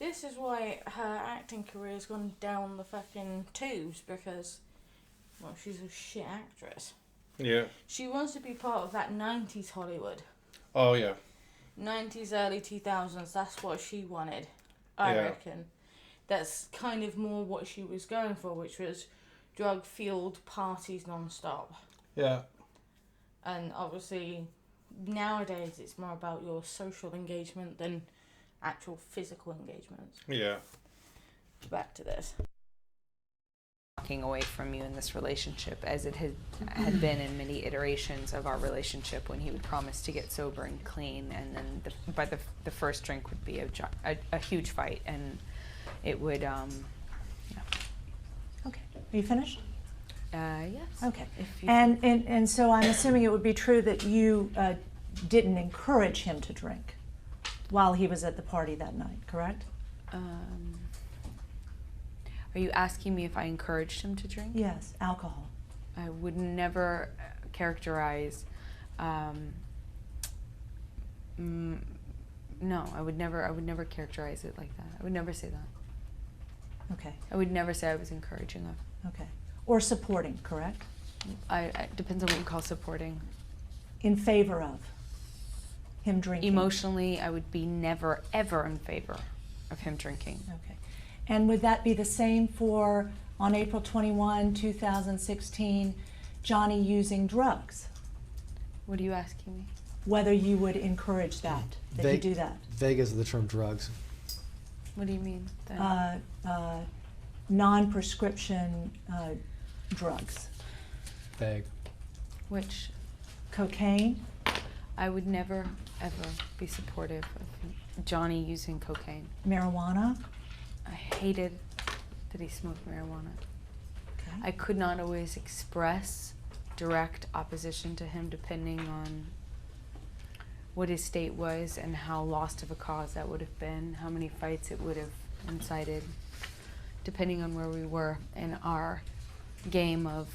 This is why her acting career's gone down the fucking tubes, because, well, she's a shit actress. Yeah. She wants to be part of that 90s Hollywood. Oh yeah. 90s, early 2000s, that's what she wanted, I reckon. That's kind of more what she was going for, which was drug-fueled parties non-stop. Yeah. And obviously, nowadays, it's more about your social engagement than actual physical engagements. Yeah. Back to this. Walking away from you in this relationship, as it had been in many iterations of our relationship, when he would promise to get sober and clean, and then by the first drink would be a huge fight, and it would Okay. Are you finished? yes. Okay. If you- And so I'm assuming it would be true that you didn't encourage him to drink while he was at the party that night, correct? Are you asking me if I encouraged him to drink? Yes, alcohol. I would never characterize. No, I would never characterize it like that. I would never say that. Okay. I would never say I was encouraging of. Okay. Or supporting, correct? I depends on what you call supporting. In favor of him drinking. Emotionally, I would be never ever in favor of him drinking. Okay. And would that be the same for, on April 21, 2016, Johnny using drugs? What are you asking me? Whether you would encourage that he do that? Vague is the term drugs. What do you mean? Then? Non-prescription drugs. Vague. Which Cocaine? I would never ever be supportive of Johnny using cocaine. Marijuana? I hated that he smoked marijuana. Okay. I could not always express direct opposition to him, depending on what his state was and how lost of a cause that would have been, how many fights it would have incited, depending on where we were in our game of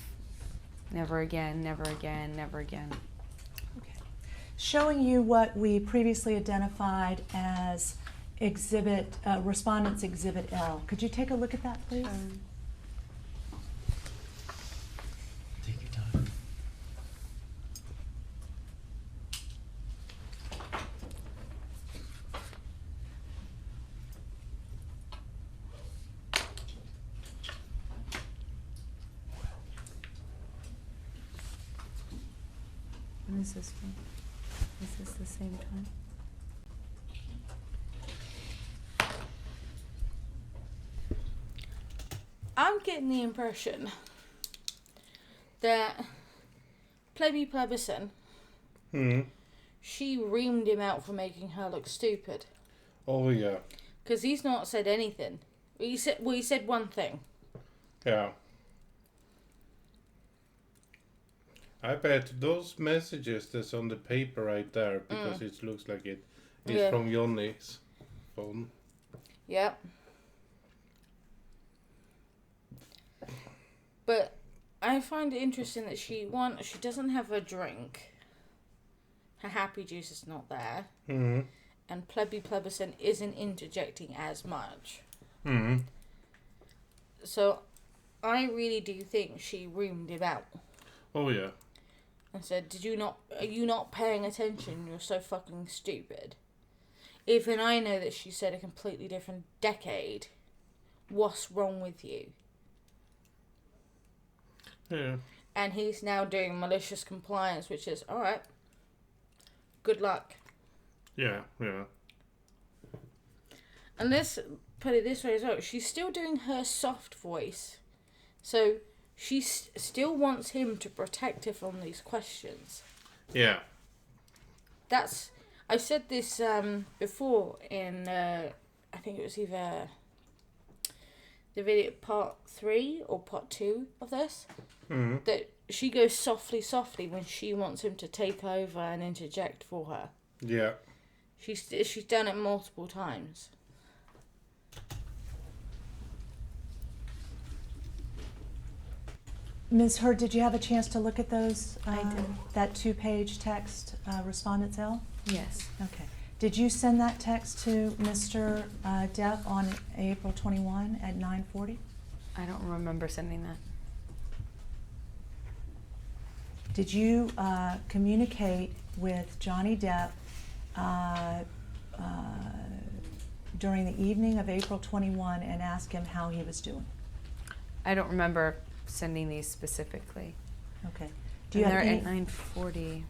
never again, never again, never again. Okay. Showing you what we previously identified as Respondent's Exhibit L. Could you take a look at that, please? Take your time. When is this one? Is this the same time? I'm getting the impression that Plebby Plebison, she reamed him out for making her look stupid. Oh yeah. Because he's not said anything. He said one thing. Yeah. I bet those messages that's on the paper right there, because it looks like it is from Johnny's phone. Yep. But I find it interesting that she doesn't have a drink. Her happy juice is not there. Mm-hmm. And Plebby Plebison isn't interjecting as much. Mm-hmm. So I really do think she reamed him out. Oh yeah. And said, are you not paying attention? You're so fucking stupid. Even I know that she said a completely different decade. What's wrong with you? Yeah. And he's now doing malicious compliance, which is, alright, good luck. Yeah, yeah. And let's put it this way as well. She's still doing her soft voice. So she still wants him to protect her from these questions. Yeah. I said this before in, I think it was either the video part 3 or part 2 of this. Mm-hmm. That she goes softly when she wants him to take over and interject for her. Yeah. She's done it multiple times. Ms. Heard, did you have a chance to look at those? I did. That 2-page text, Respondent's L? Yes. Okay. Did you send that text to Mr. Depp on April 21 at 9:40? I don't remember sending that. Did you communicate with Johnny Depp during the evening of April 21 and ask him how he was doing? I don't remember sending these specifically. Okay. Do you have any? At 9:40.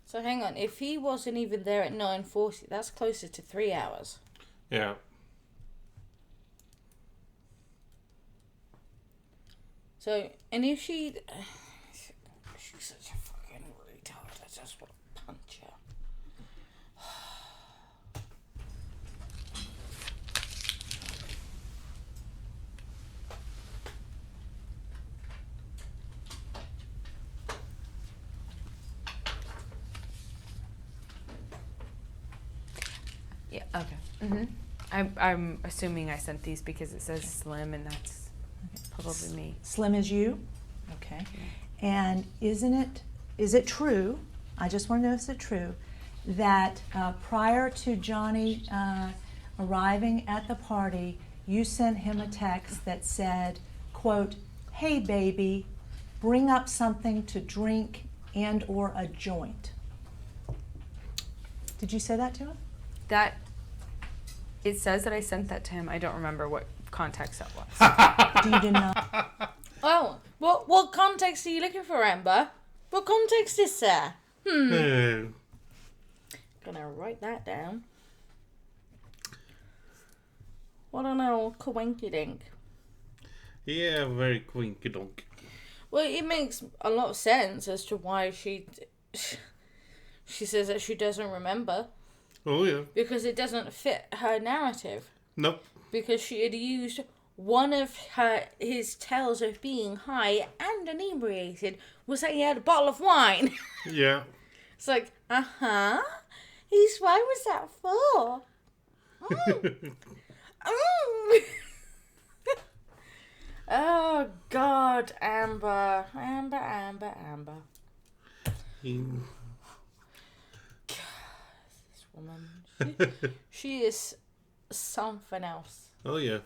So hang on, if he wasn't even there at 9:40, that's closer to 3 hours. Yeah. So, and if she's such a fucking retard, I just want to punch her. Yeah. Okay. Mhm. I'm assuming I sent these because it says Slim, and that's probably me. Slim is you? Okay. And is it true, I just want to know, is it true, that prior to Johnny arriving at the party, you sent him a text that said, quote, "Hey baby, bring up something to drink and or a joint"? Did you say that to him? That it says that I sent that to him. I don't remember what context that was. You did not. Oh, what context are you looking for, Amber? What context is there? Gonna write that down. What an old coinkydink. Yeah, very quinky donk. Well, it makes a lot of sense as to why she says that she doesn't remember. Oh yeah. Because it doesn't fit her narrative. Nope. Because she had used one of his tales of being high and inebriated was that he had a bottle of wine. Yeah. It's like, why was that for? Oh, God, Amber. Amber. This woman, she is something else. Oh yeah.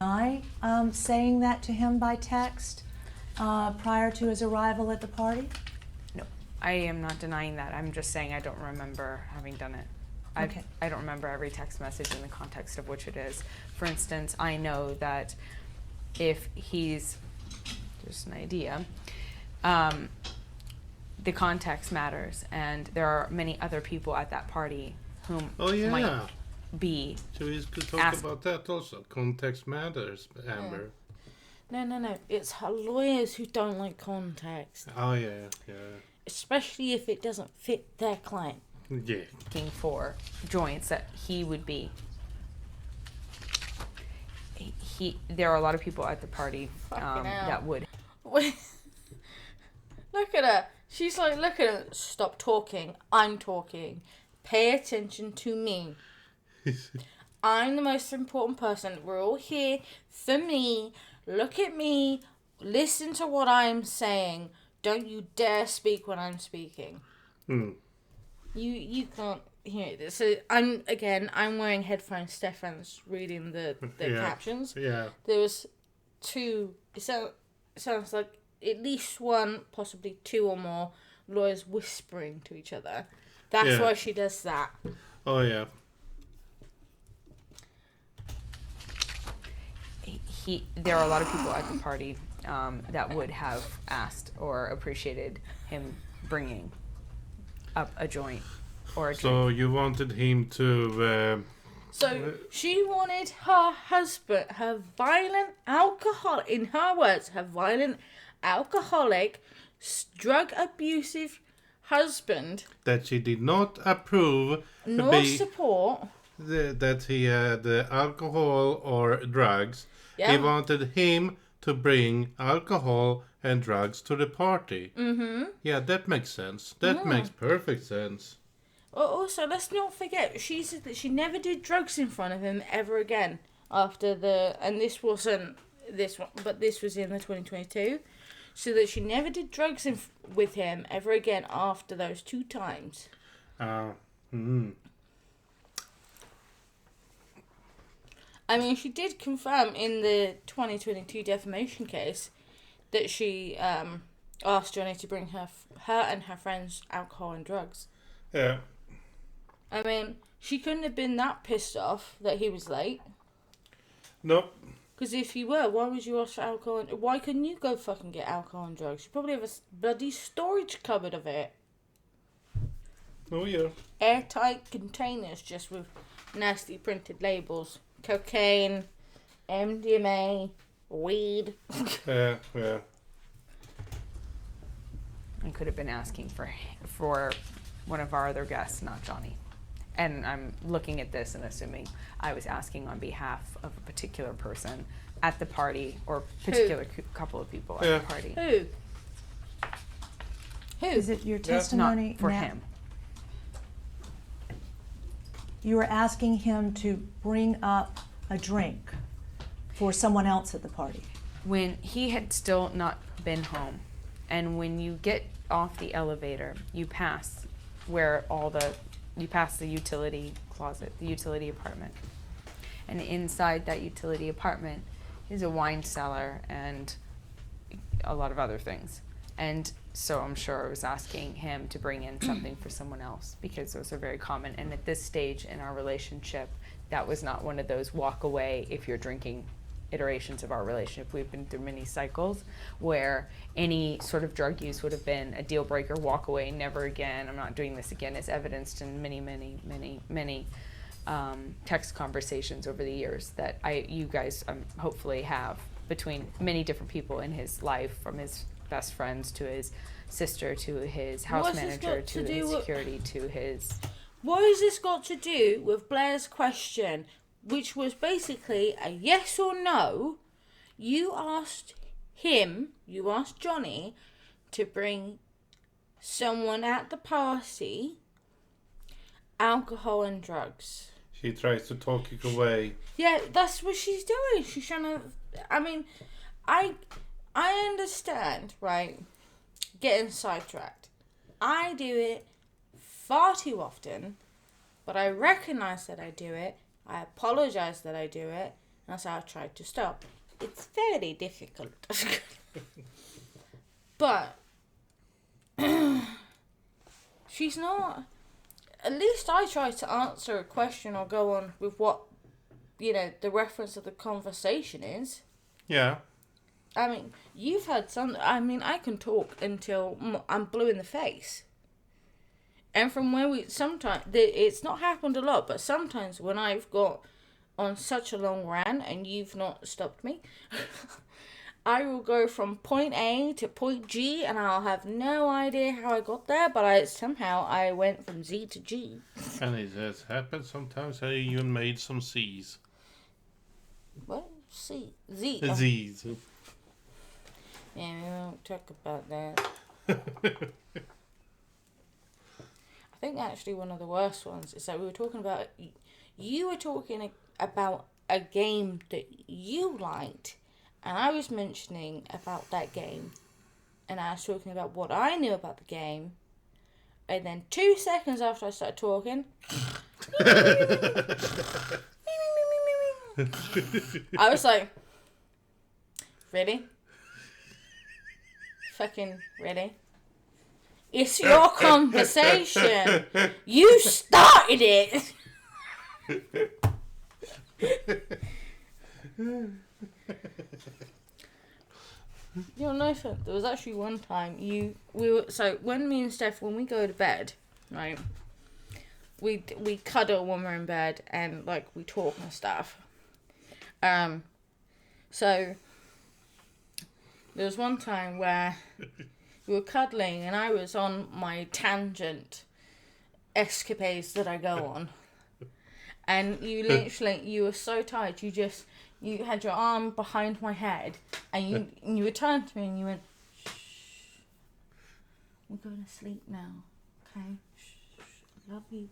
I saying that to him by text prior to his arrival at the party? No, I am not denying that. I'm just saying I don't remember having done it. Okay. I don't remember every text message in the context of which it is. For instance, I know that if he's, just an idea, the context matters, and there are many other people at that party whom might be. So we could talk about that also. Context matters, Amber. No. It's her lawyers who don't like context. Oh yeah. Especially if it doesn't fit their client. Yeah. Looking for joints that he would be. There are a lot of people at the party that would. Look at her. She's like, look at her. Stop talking. I'm talking. Pay attention to me. I'm the most important person. We're all here for me. Look at me. Listen to what I'm saying. Don't you dare speak when I'm speaking. You can't hear it. So I'm wearing headphones. Stefan's reading the captions. Yeah. There was two. It sounds like at least one, possibly two or more lawyers whispering to each other. That's why she does that. Oh yeah. There are a lot of people at the party that would have asked or appreciated him bringing up a joint or a drink. So you wanted him to. So she wanted her husband, her violent alcoholic, in her words, her violent alcoholic, drug abusive husband. That she did not approve. Nor support. That he had alcohol or drugs. Yeah. He wanted him to bring alcohol and drugs to the party. Mm-hmm. Yeah, that makes sense. That makes perfect sense. Also, let's not forget, she said that she never did drugs in front of him ever again after and this wasn't this one, but this was in the 2022. so that she never did drugs with him ever again after those 2 times. I mean, she did confirm in the 2022 defamation case that she asked Johnny to bring her and her friends alcohol and drugs. Yeah. I mean, she couldn't have been that pissed off that he was late. Nope. Because if you were, why would you ask for alcohol? Why couldn't you go fucking get alcohol and drugs? You probably have a bloody storage cupboard of it. Oh, yeah. Airtight containers just with nasty printed labels. Cocaine, MDMA, weed. Yeah. I could have been asking for one of our other guests, not Johnny. And I'm looking at this and assuming I was asking on behalf of a particular person at the party, or particular couple of people at the party. Who? Is it your testimony? Not for now? him. You were asking him to bring up a drink for someone else at the party. When he had still not been home, and when you get off the elevator, you pass the utility closet, the utility apartment. And inside that utility apartment is a wine cellar and a lot of other things. And so I'm sure I was asking him to bring in something for someone else, because those are very common. And at this stage in our relationship, that was not one of those walk away if you're drinking iterations of our relationship. We've been through many cycles where any sort of drug use would have been a deal breaker, walk away, never again, I'm not doing this again, as evidenced in many text conversations over the years that you guys hopefully have between many different people in his life, from his best friends to his sister to his house manager to his security to his... What has this got to do with Blair's question, which was basically a yes or no? You asked Johnny to bring someone at the party alcohol and drugs. She tries to talk you away. Yeah, that's what she's doing. She's trying to... I mean, I understand, right, getting sidetracked. I do it far too often, but I recognise that I do it. I apologise that I do it. And that's how I tried to stop. It's very difficult. But she's not... At least I try to answer a question or go on with what, the reference of the conversation is. Yeah. I mean, you've had some... I mean, I can talk until I'm blue in the face. And from where sometimes... It's not happened a lot, but sometimes when I've got on such a long rant and you've not stopped me, I will go from point A to point G and I'll have no idea how I got there, but somehow I went from Z to G. And it has happened sometimes. I even made some C's. What? C? Z? Z's. Yeah, we won't talk about that. I think actually one of the worst ones is that we were talking about... You were talking about a game that you liked, and I was mentioning about that game, and I was talking about what I knew about the game, and then 2 seconds after I started talking... I was like... Really? Fucking really? It's your conversation. You started it. There was actually one time when me and Steph, when we go to bed, right, we cuddle when we're in bed and we talk and stuff. So there was one time where we were cuddling and I was on my tangent escapades that I go on. And you were so tired, you had your arm behind my head and you would turn to me and you went, shh, we're going to sleep now, okay? Shh, I love you.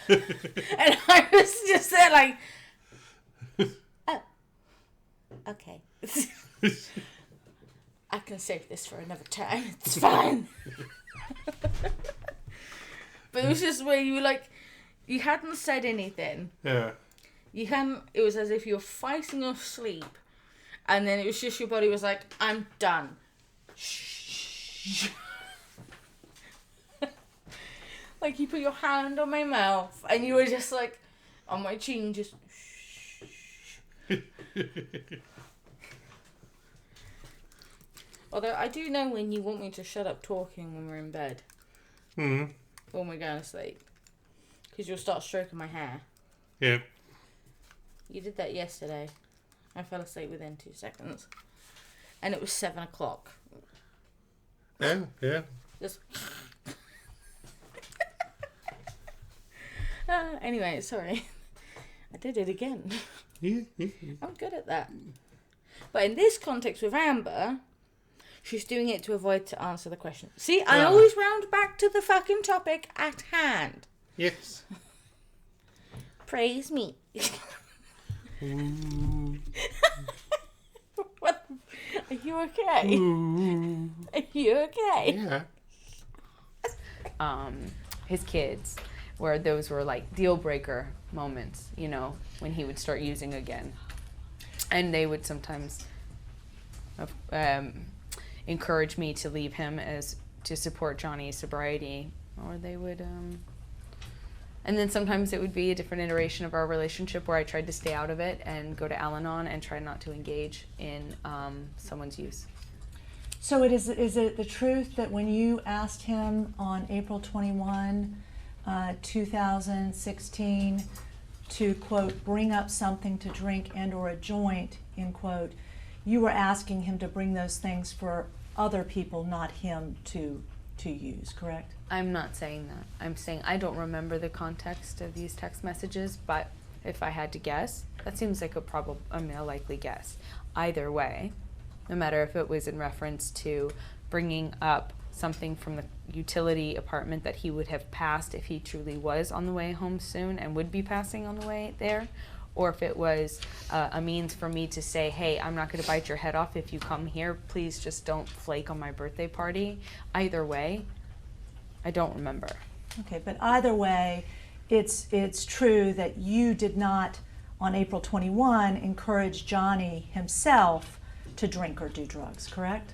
And I was just there oh, okay. I can save this for another time. It's fine. But it was just where you were like, you hadn't said anything. Yeah. You hadn't. It was as if you were fighting off sleep, and then it was just your body was like, I'm done. Shh. Like you put your hand on my mouth, and you were just like, on my chin, just. Although I do know when you want me to shut up talking when we're in bed. Mm-hmm. When we're going to sleep. Because you'll start stroking my hair. Yeah. You did that yesterday. I fell asleep within 2 seconds. And it was 7 o'clock. Yeah, yeah. Just... anyway, sorry. I did it again. Yeah. I'm good at that. But in this context with Amber, she's doing it to avoid to answer the question. See, I always round back to the fucking topic at hand. Yes. Praise me. Ooh. What? Are you okay? Ooh. Are you okay? Yeah. His kids, where those were like deal breaker moments, you know, when he would start using again. And they would sometimes encourage me to leave him to support Johnny's sobriety, or they would, and then sometimes it would be a different iteration of our relationship where I tried to stay out of it and go to Al-Anon and try not to engage in someone's use. So is it the truth that when you asked him on April 21, 2016, to, quote, bring up something to drink and or a joint, end quote, you were asking him to bring those things for other people, not him to use, correct? I'm not saying that. I'm saying I don't remember the context of these text messages, but if I had to guess, that seems like a likely guess. Either way, no matter if it was in reference to bringing up something from the utility apartment that he would have passed if he truly was on the way home soon and would be passing on the way there, or if it was a means for me to say, hey, I'm not going to bite your head off if you come here. Please just don't flake on my birthday party. Either way, I don't remember. Okay, but either way, it's true that you did not, on April 21, encourage Johnny himself to drink or do drugs, correct?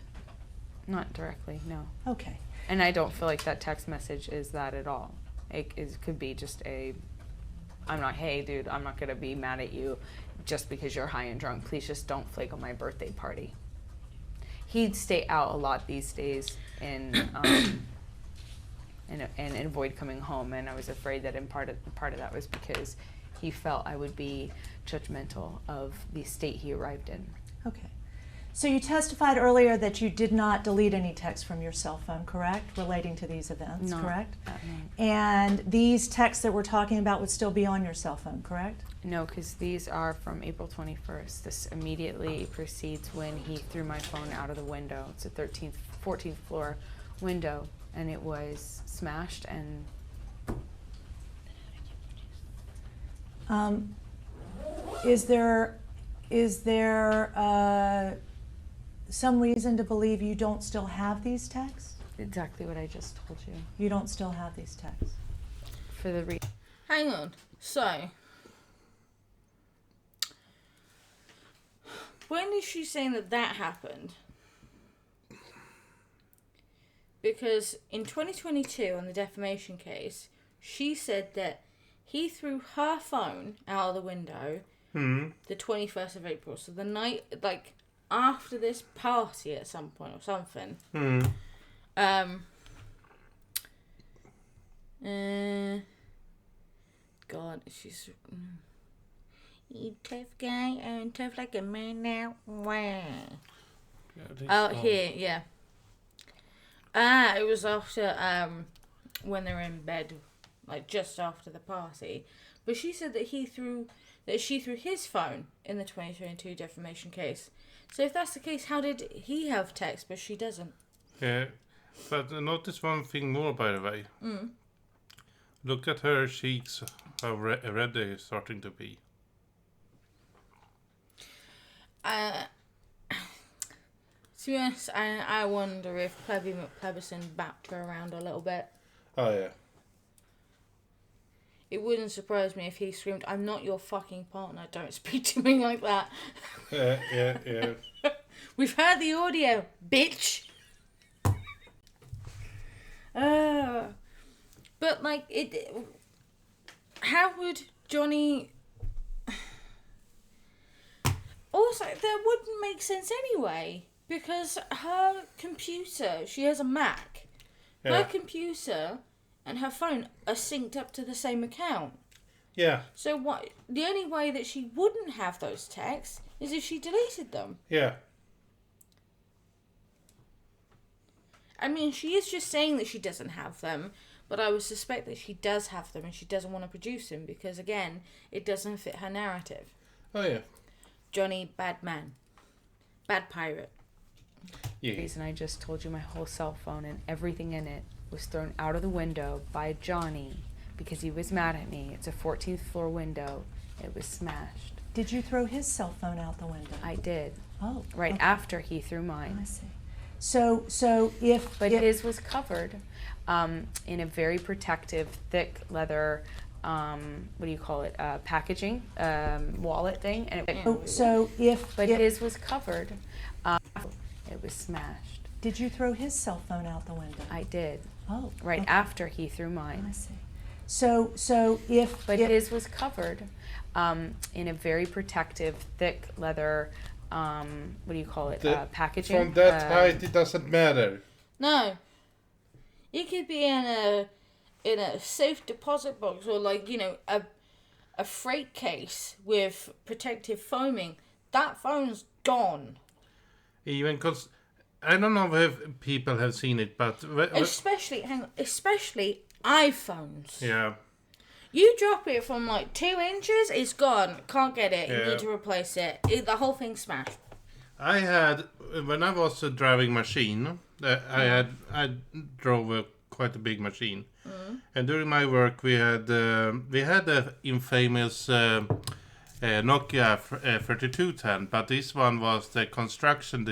Not directly, no. Okay. And I don't feel like that text message is that at all. It could be just hey dude, I'm not gonna be mad at you just because you're high and drunk. Please just don't flake on my birthday party. He'd stay out a lot these days and avoid coming home, and I was afraid that in part of that was because he felt I would be judgmental of the state he arrived in. Okay. So you testified earlier that you did not delete any texts from your cell phone, correct, relating to these events, No, correct? no. And these texts that we're talking about would still be on your cell phone, correct? No, because these are from April 21st. This immediately precedes when he threw my phone out of the window. It's a 14th floor window, and it was smashed and... Is there some reason to believe you don't still have these texts? Exactly what I just told you. You don't still have these texts? For the Hang on. So, when is she saying that happened? Because in 2022, on the defamation case, she said that he threw her phone out of the window the 21st of April. So the night, like, after this party at some point or something. God, she's... You tough guy, I'm tough like a man now. Wow. Here, yeah. It was after, when they were in bed, like, just after the party. But she said that she threw his phone in the 2022 defamation case. So if that's the case, how did he have text, but she doesn't? Yeah, but notice one thing more, by the way. Look at her cheeks, how red they're starting to be. To be honest, I wonder if Plebby McPlebison backed her around a little bit. Oh yeah. It wouldn't surprise me if he screamed, "I'm not your fucking partner, don't speak to me like that." Yeah. We've heard the audio, bitch! But, like, how would Johnny... Also, that wouldn't make sense anyway, because her computer, she has a Mac. Yeah. Her computer and her phone are synced up to the same account. Yeah. So what? The only way that she wouldn't have those texts is if she deleted them. Yeah. I mean, she is just saying that she doesn't have them, but I would suspect that she does have them and she doesn't want to produce them because, again, it doesn't fit her narrative. Oh yeah. Johnny, bad man. Bad pirate. The Yeah. reason I just told you my whole cell phone and everything in it was thrown out of the window by Johnny because he was mad at me. It's a 14th floor window. It was smashed. Did you throw his cell phone out the window? I did. Oh. Right okay. after he threw mine. I see. So if... But if- his was covered in a very protective, thick leather, what do you call it, packaging, wallet thing. And But if... his was covered. It was smashed. Did you throw his cell phone out the window? I did. Oh. Right okay. after he threw mine. I see. So if... But if- his was covered in a very protective, thick leather, what do you call it, packaging. From that height, it doesn't matter. No. It could be in a safe deposit box or, like, you know, a freight case with protective foaming. That phone's gone. Even because I don't know if people have seen it, but Especially iPhones. yeah. You drop it from like 2 inches, it's gone. Can't get it. You Yeah. need to replace it. The whole thing's smashed. I had when I was driving machine. I drove quite a big machine, and during my work we had the infamous Nokia 3210, but this one was the construction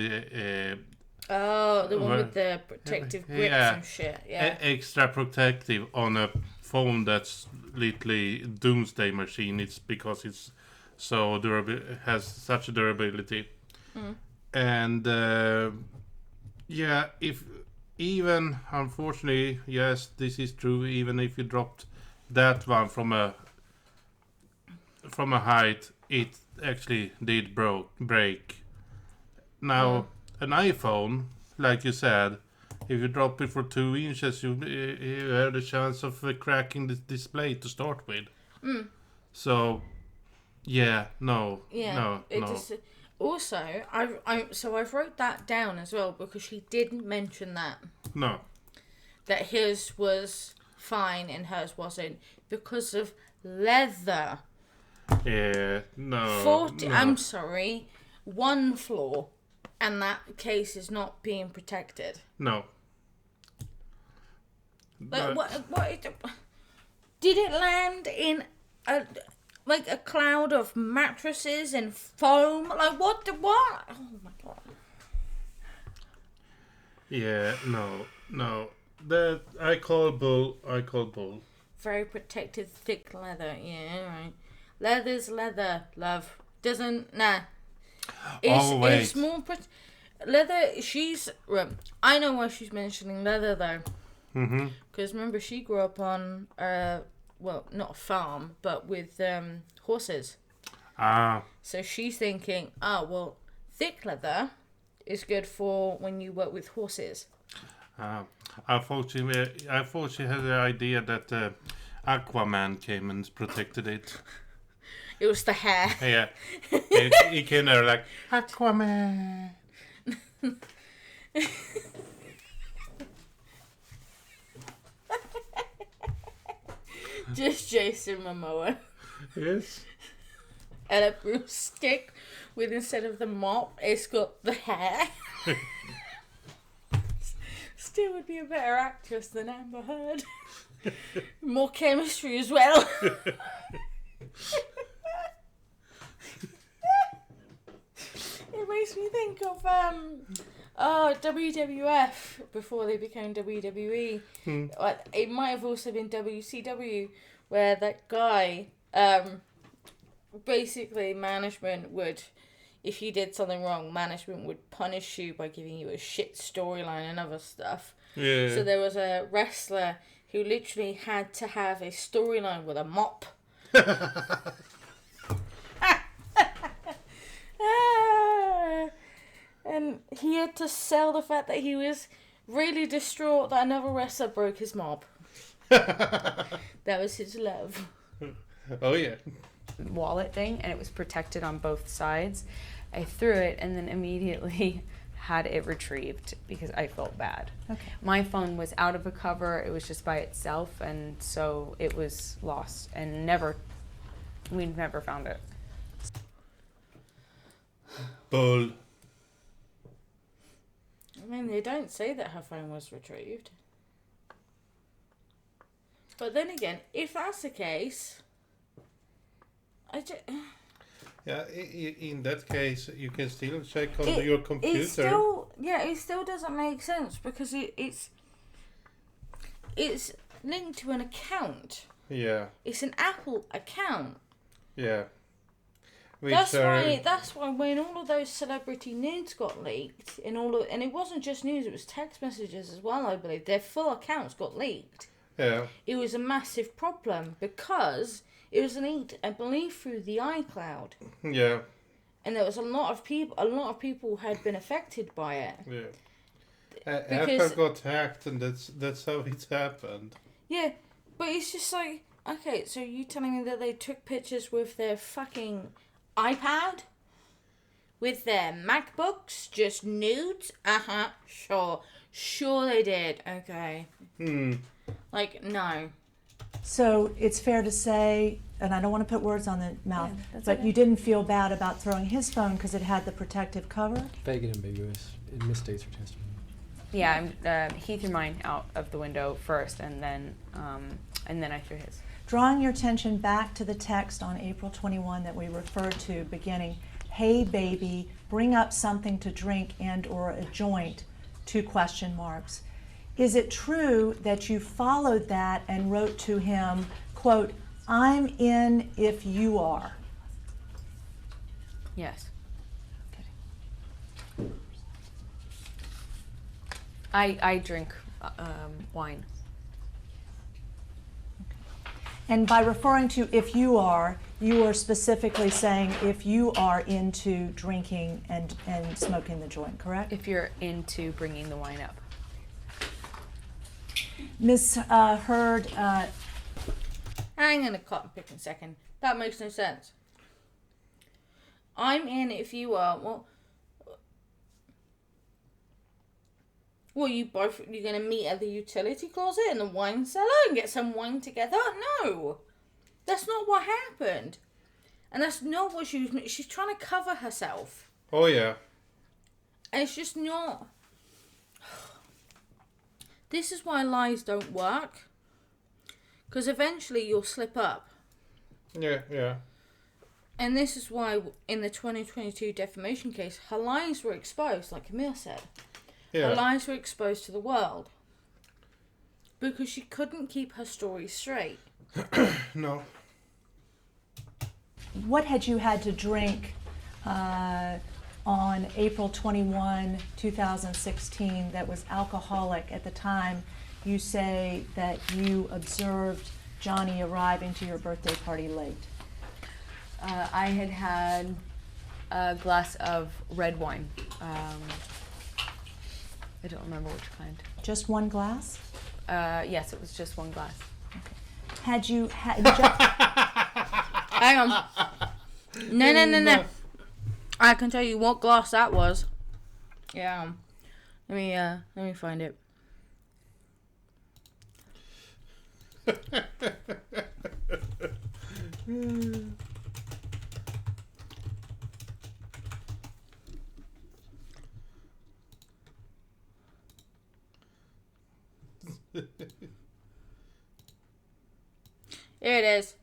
Oh, the one with the protective grips yeah. and shit. Yeah. extra protective on a phone that's literally doomsday machine. It's because it's so durable, has such a durability, and yeah, if even unfortunately, yes, this is true. Even if you dropped that one from a height, it actually did break. Now, an iPhone, like you said, if you drop it for 2 inches, you have the chance of cracking the display to start with. So, yeah, no. Just, also, I wrote that down as well because she didn't mention that that his was fine and hers wasn't because of leather. Yeah, no. 40. no. I'm sorry, 1 floor, and that case is not being protected. No. Like But- what? Did it land in a cloud of mattresses and foam? Like what? What? Oh my god! Yeah, no. That I call bull. Very protected, thick leather. Yeah, right. Leather's leather, love. Doesn't Wait. It's more leather. I know why she's mentioning leather though. Mm-hmm. Because remember, she grew up on well, not a farm, but with horses. Ah, So she's thinking, well, thick leather is good for when you work with horses. I thought she had the idea that Aquaman came and protected it. It was the hair. Yeah, he came there like Aquaman. Just Jason Momoa. Yes. And a broomstick with, instead of the mop, it's got the hair. Still would be a better actress than Amber Heard. More chemistry as well. It makes me think of WWF before they became WWE. It might have also been WCW, where that guy, basically management would, if you did something wrong, management would punish you by giving you a shit storyline and other stuff. Yeah. So there was a wrestler who literally had to have a storyline with a mop. And he had to sell the fact that he was really distraught that another wrestler broke his mop. That was his love. Oh, yeah. Wallet thing, and it was protected on both sides. I threw it and then immediately had it retrieved because I felt bad. Okay. My phone was out of a cover. It was just by itself, and so it was lost and we never found it. Bull. I mean, they don't say that her phone was retrieved. But then again, if that's the case, Yeah, in that case, you can still check on your computer. It still doesn't make sense because it's linked to an account. Yeah. It's an Apple account. Yeah. That's why when all of those celebrity nudes got leaked, and it wasn't just news, it was text messages as well, I believe. Their full accounts got leaked. Yeah. It was a massive problem because it was leaked, I believe, through the iCloud. Yeah. And there was a lot of people had been affected by it. Yeah. Apple got hacked, and that's how it happened. Yeah, but it's just like, okay, so you telling me that they took pictures with their fucking iPad? With their MacBooks? Just nudes? Sure. Sure they did. Okay. Like, no. So it's fair to say, and I don't want to put words on the mouth, but okay. you didn't feel bad about throwing his phone because it had the protective cover? Vague and ambiguous. It misstates her testimony. Yeah, he threw mine out of the window first, and then I threw his. Drawing your attention back to the text on April 21 that we referred to beginning, "Hey baby, bring up something to drink and or a joint," 2 question marks. Is it true that you followed that and wrote to him, quote, "I'm in if you are"? Yes. I drink wine. And by referring to "if you are specifically saying if you are into drinking and smoking the joint, correct? If you're into bringing the wine up. Ms. Heard, Hang on a cotton picking second. That makes no sense. I'm in if you are. Well, you're going to meet at the utility closet in the wine cellar and get some wine together? No. That's not what happened. And that's not what she's trying to cover herself. Oh, yeah. And it's just not. This is why lies don't work. Because eventually you'll slip up. Yeah. And this is why in the 2022 defamation case, her lies were exposed, like Camille said. Yeah. Her lies were exposed to the world. Because she couldn't keep her story straight. No. what had you had to drink on April 21, 2016 that was alcoholic at the time you say that you observed Johnny arriving to your birthday party late? I had a glass of red wine. I don't remember which kind. Just one glass? Yes, it was just one glass. Had you had? Hang on. No. I can tell you what glass that was. Yeah. Let me find it. Here it is.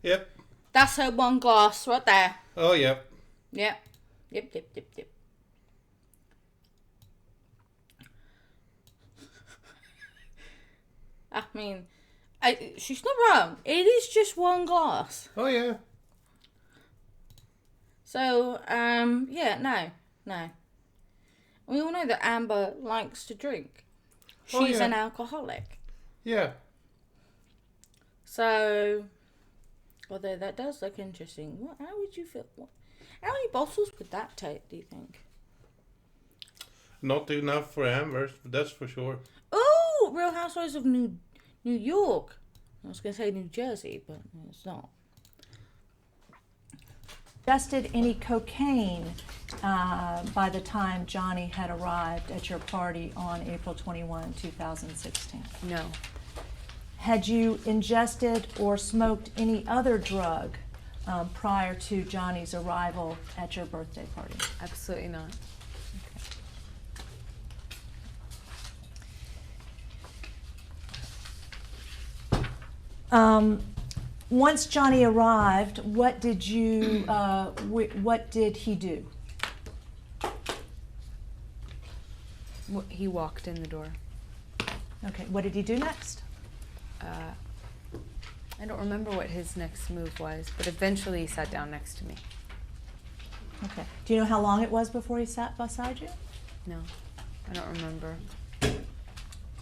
Yep. That's her one glass right there. Oh, yep. Yep. I mean, she's not wrong. It is just one glass. Oh yeah. So, no. We all know that Amber likes to drink. She's an alcoholic. Yeah. So, although that does look interesting, how would you feel? How many bottles would that take, do you think? Not enough for Amber's, that's for sure. Oh, Real Housewives of New York. I was going to say New Jersey, but it's not. Ingested any cocaine by the time Johnny had arrived at your party on April 21, 2016? No. Had you ingested or smoked any other drug prior to Johnny's arrival at your birthday party? Absolutely not. Once Johnny arrived, what did he do? He walked in the door. Okay, what did he do next? I don't remember what his next move was, but eventually he sat down next to me. Okay. Do you know how long it was before he sat beside you? No, I don't remember.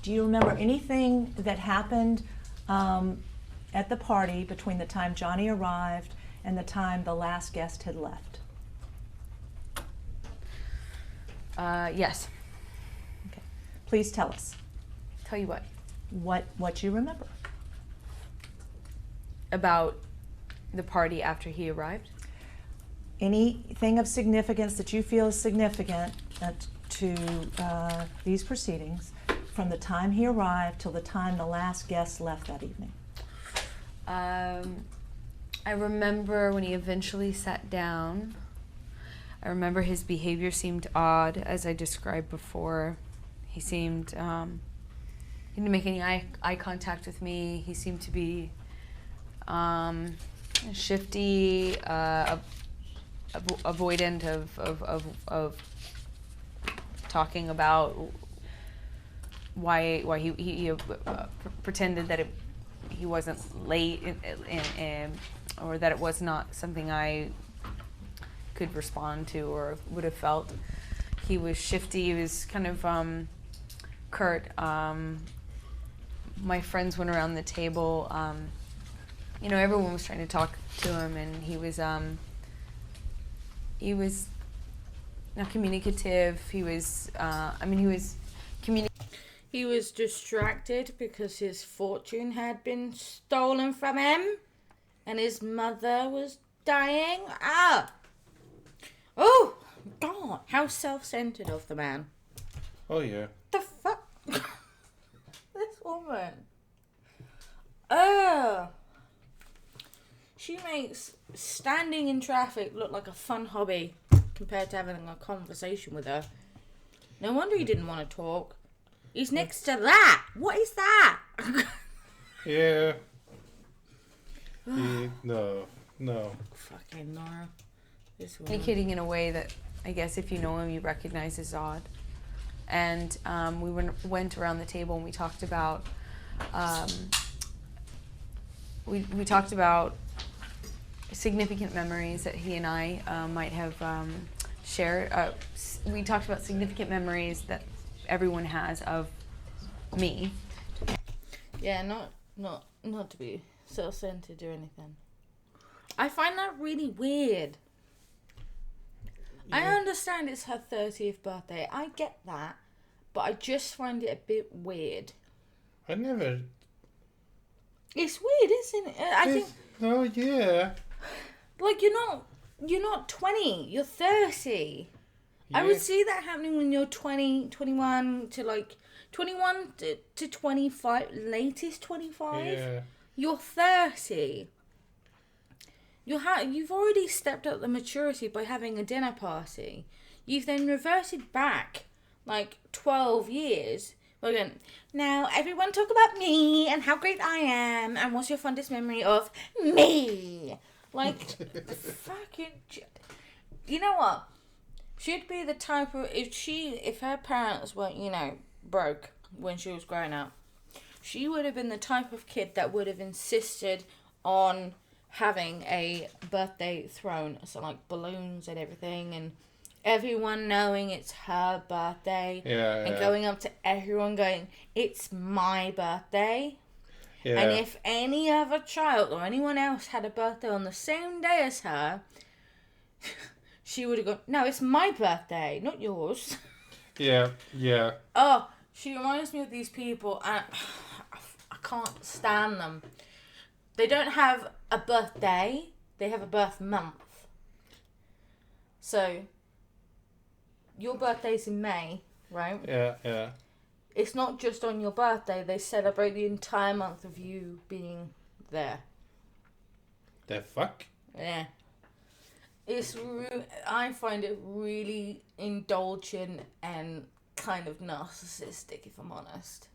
Do you remember anything that happened at the party between the time Johnny arrived and the time the last guest had left? Yes. Okay. Please tell us. Tell you what. What you remember. About the party after he arrived? Anything of significance that you feel is significant to these proceedings from the time he arrived till the time the last guest left that evening? I remember when he eventually sat down. I remember his behavior seemed odd, as I described before. He seemed, he didn't make any eye contact with me. He seemed to be shifty, avoidant of talking about why he pretended that he wasn't late or that it was not something I could respond to or would have felt. He was shifty. He was kind of curt. My friends went around the table. Everyone was trying to talk to him, and he was not communicative. He was He was distracted because his fortune had been stolen from him and his mother was dying. Oh, God. How self-centered of the man. Oh yeah. The fuck? This woman. She makes standing in traffic look like a fun hobby compared to having a conversation with her. No wonder he didn't want to talk. He's next to that. What is that? Yeah. No. Fucking Nora. This woman. communicating in a way that I guess if you know him, you recognize as odd. And we went around the table and we talked about we talked about significant memories that he and I might have shared. We talked about significant memories that everyone has of me. Yeah, not to be self-centered or anything. I find that really weird. Yeah. I understand it's her 30th birthday. I get that. But I just find it a bit weird. I never... It's weird, isn't it? I think... Oh, yeah. Like, you're not 20. You're 30. Yeah. I would see that happening when you're 20, 21 to like... 21 to 25, latest 25. Yeah. You're 30. You've already stepped up the maturity by having a dinner party. You've then reverted back like 12 years. We're going, now everyone talk about me and how great I am and what's your fondest memory of me. Like, fucking... You know what? She'd be the type of... If her parents weren't, broke when she was growing up, she would have been the type of kid that would have insisted on having a birthday thrown, so like balloons and everything, and everyone knowing it's her birthday, and going up to everyone going, it's my birthday. Yeah. And if any other child or anyone else had a birthday on the same day as her, she would have gone, no, it's my birthday, not yours. Yeah. Yeah. Oh, she reminds me of these people, and I can't stand them. They don't have a birthday, they have a birth month. So, your birthday's in May, right? Yeah. Yeah. It's not just on your birthday, they celebrate the entire month of you being there. The fuck? Yeah. I find it really indulgent and kind of narcissistic, if I'm honest.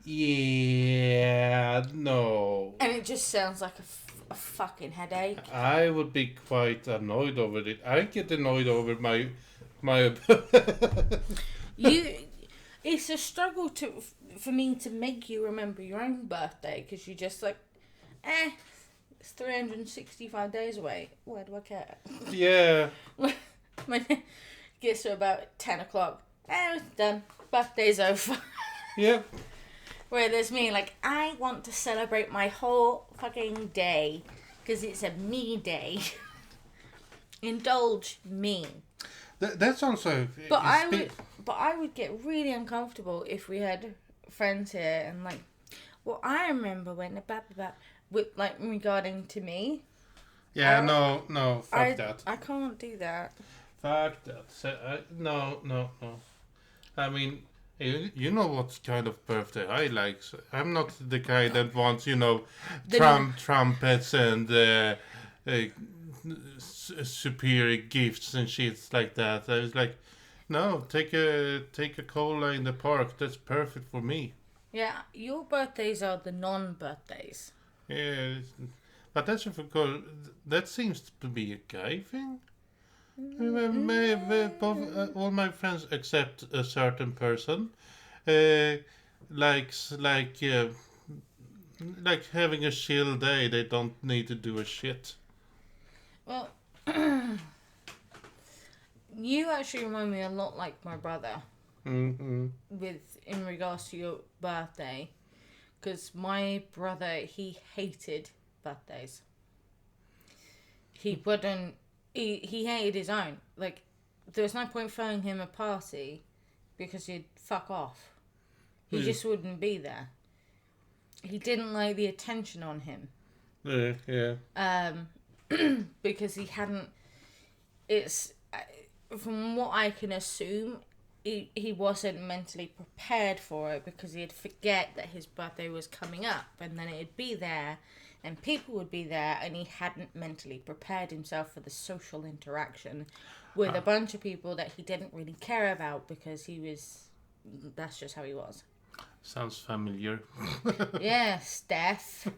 Yeah. No. And it just sounds like a fucking headache. I would be quite annoyed over it. I get annoyed over my. It's a struggle for me to make you remember your own birthday, because you're just like, it's 365 days away. Why do I care? Yeah. When it gets to about 10 o'clock, it's done. Birthday's over. Yep. Where there's me, like, I want to celebrate my whole fucking day, because it's a me day. Indulge me. That's also. But I would get really uncomfortable if we had friends here and like, well, I remember when with like regarding to me. Yeah, no, fuck that. I can't do that. Fuck that. So, no. I mean, you know what kind of birthday I like. So I'm not the guy that wants, trumpets and superior gifts and shit like that. I was like, no, take a cola in the park. That's perfect for me. Yeah, your birthdays are the non-birthdays. Yeah, but that's because that seems to be a guy thing. All my friends except a certain person likes like having a chill day. They don't need to do a shit. Well, you actually remind me a lot like my brother. Mm-hmm. In regards to your birthday, because my brother, he hated birthdays. He wouldn't. He hated his own. Like, there was no point throwing him a party because he'd fuck off. He just wouldn't be there. He didn't like the attention on him. Yeah. Because he hadn't. It's from what I can assume, he wasn't mentally prepared for it, because he'd forget that his birthday was coming up, and then it'd be there, and people would be there, and he hadn't mentally prepared himself for the social interaction with a bunch of people that he didn't really care about, because that's just how he was. Sounds familiar. Yeah, Steph.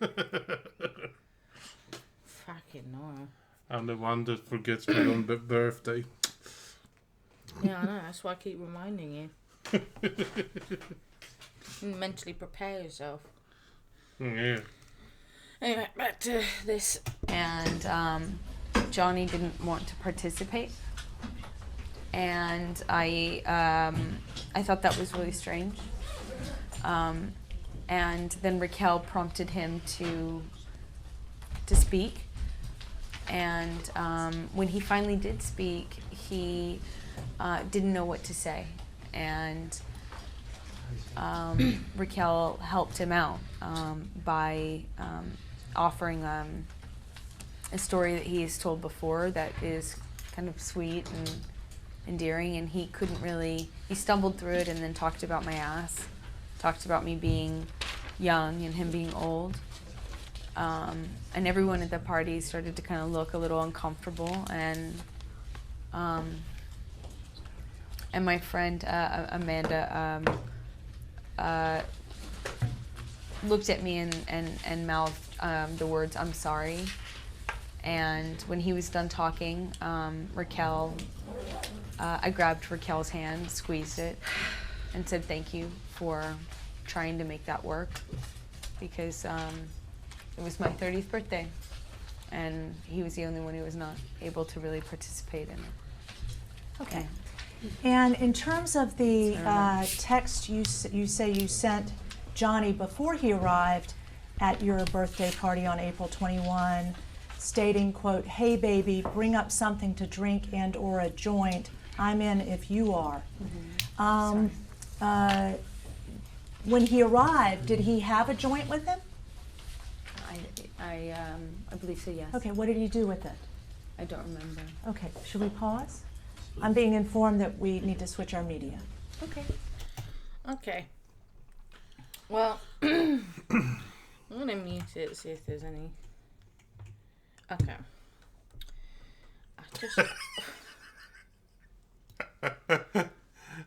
Fucking no. I'm the one that forgets my own birthday. Yeah, I know. That's why I keep reminding you. Mentally prepare yourself. Yeah. Anyway, back to this. And Johnny didn't want to participate, and I thought that was really strange. And then Raquel prompted him to speak, and when he finally did speak, he didn't know what to say, and Raquel helped him out by offering a story that he has told before that is kind of sweet and endearing, and he stumbled through it and then talked about my ass, talked about me being young and him being old. And everyone at the party started to kind of look a little uncomfortable, and my friend Amanda looked at me and mouthed the words, "I'm sorry." And when he was done talking, Raquel, I grabbed Raquel's hand, squeezed it, and said thank you for trying to make that work because it was my 30th birthday, and he was the only one who was not able to really participate in it. Okay. And in terms of the text you say you sent Johnny before he arrived at your birthday party on April 21, stating, quote, "Hey baby, bring up something to drink and or a joint. I'm in if you are." When he arrived, did he have a joint with him? I believe so, yes. Okay, what did he do with it? I don't remember. Okay, should we pause? I'm being informed that we need to switch our media. Okay. Okay. Well, I'm gonna mute it, see if there's any. Okay.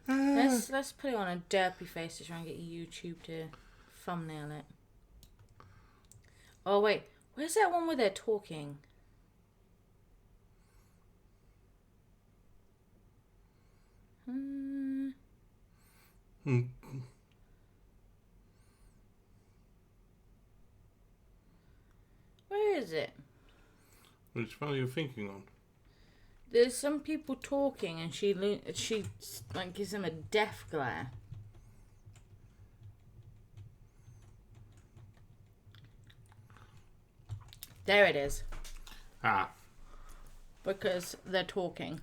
Let's put it on a derpy face to try and get YouTube to thumbnail it. Oh wait, where's that one where they're talking? Where is it? Which one are you thinking on? There's some people talking, and she like gives them a death glare. There it is. Ah. Because they're talking.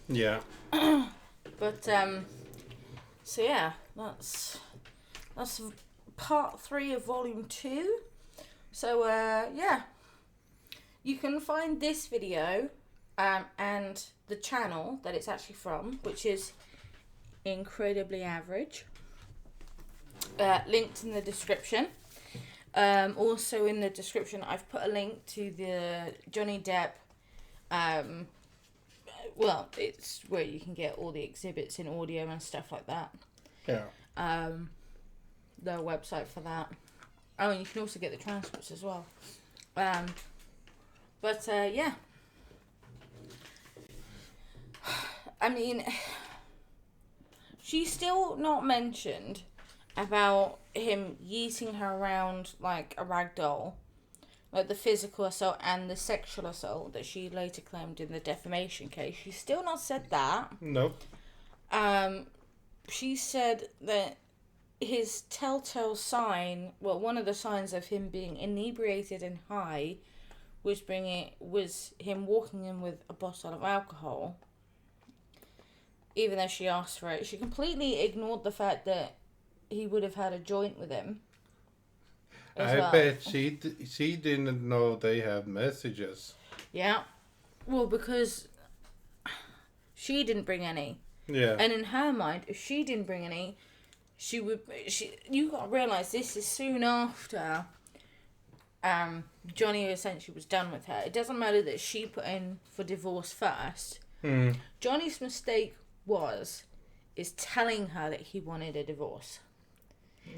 Yeah. But so yeah, that's part 3 of volume 2. So yeah, you can find this video and the channel that it's actually from, which is Incredibly Average, linked in the description. Also in the description, I've put a link to the Johnny Depp. Well, it's where you can get all the exhibits in audio and stuff like that. Yeah. The website for that. Oh, and you can also get the transcripts as well. But yeah. I mean, she's still not mentioned about him yeeting her around like a rag doll, like the physical assault and the sexual assault that she later claimed in the defamation case. She's still not said that. Nope. She said that his telltale sign, well, one of the signs of him being inebriated and high was him walking in with a bottle of alcohol. Even though she asked for it, she completely ignored the fact that he would have had a joint with him. I bet she didn't know they have messages. Yeah. Well, because she didn't bring any. Yeah. And in her mind, if she didn't bring any, you got to realise this is soon after Johnny essentially was done with her. It doesn't matter that she put in for divorce first. Johnny's mistake is telling her that he wanted a divorce.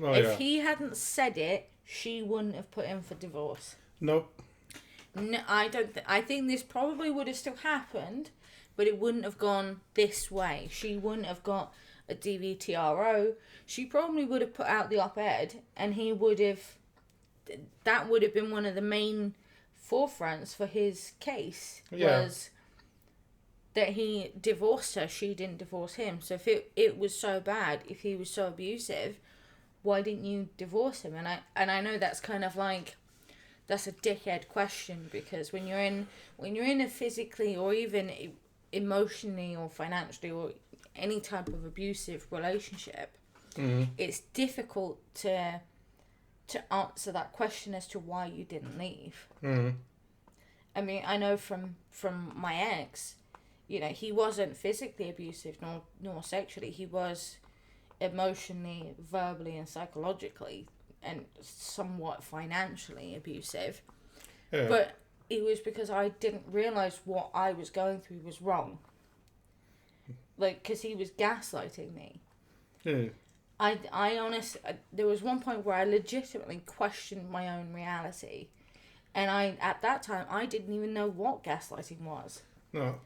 Oh, If he hadn't said it, she wouldn't have put in for divorce. Nope. No, I don't. I think this probably would have still happened, but it wouldn't have gone this way. She wouldn't have got a DVTRO. She probably would have put out the op-ed, and he would have. That would have been one of the main forefronts for his case. Yeah. Was that he divorced her, she didn't divorce him. So if it was so bad, if he was so abusive, why didn't you divorce him? And I know that's kind of like, that's a dickhead question, because when you're in a physically or even emotionally or financially or any type of abusive relationship, it's difficult to answer that question as to why you didn't leave. I mean, I know from my ex, you know, he wasn't physically abusive nor sexually. He was emotionally, verbally, and psychologically, and somewhat financially abusive. Yeah. But it was because I didn't realise what I was going through was wrong. Like, because he was gaslighting me. Yeah. I honestly, there was one point where I legitimately questioned my own reality. And at that time, I didn't even know what gaslighting was. No.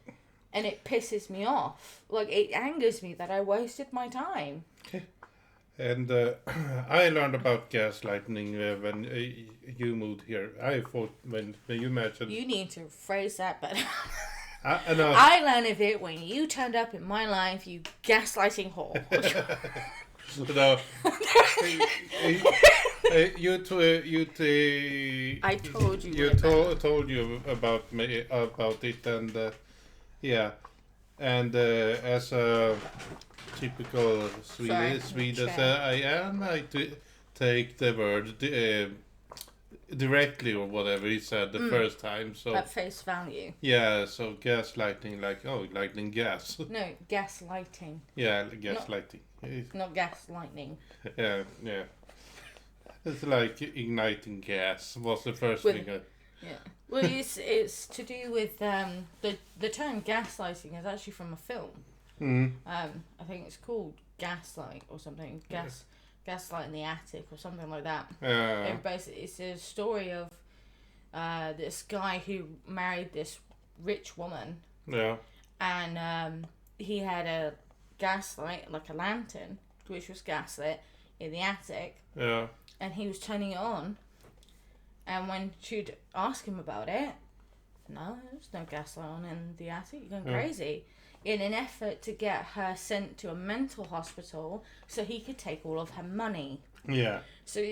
And it pisses me off. Like, it angers me that I wasted my time. And I learned about gaslighting when you moved here. I thought when you mentioned. You need to phrase that better. I know. I learned of it when you turned up in my life, you gaslighting whore. No. I told you. You told you about me about it, and yeah, and as a typical Swedish I am, I take the word directly or whatever he said the first time. So at face value. yeah, so gaslighting, like lightning gas. No, gaslighting. Yeah, gaslighting. Not gaslightning. Yeah. It's like igniting gas was the first With- thing. Yeah. Well, it's to do with the term gaslighting is actually from a film. I think it's called Gaslight or something. Gaslight in the Attic or something like that. Basically, it's a story of this guy who married this rich woman. Yeah. And he had a gaslight, like a lantern, which was gaslit in the attic. Yeah. And he was turning it on. And when she'd ask him about it, no, there's no gaslight on in the attic. You're going crazy. In an effort to get her sent to a mental hospital so he could take all of her money. Yeah. So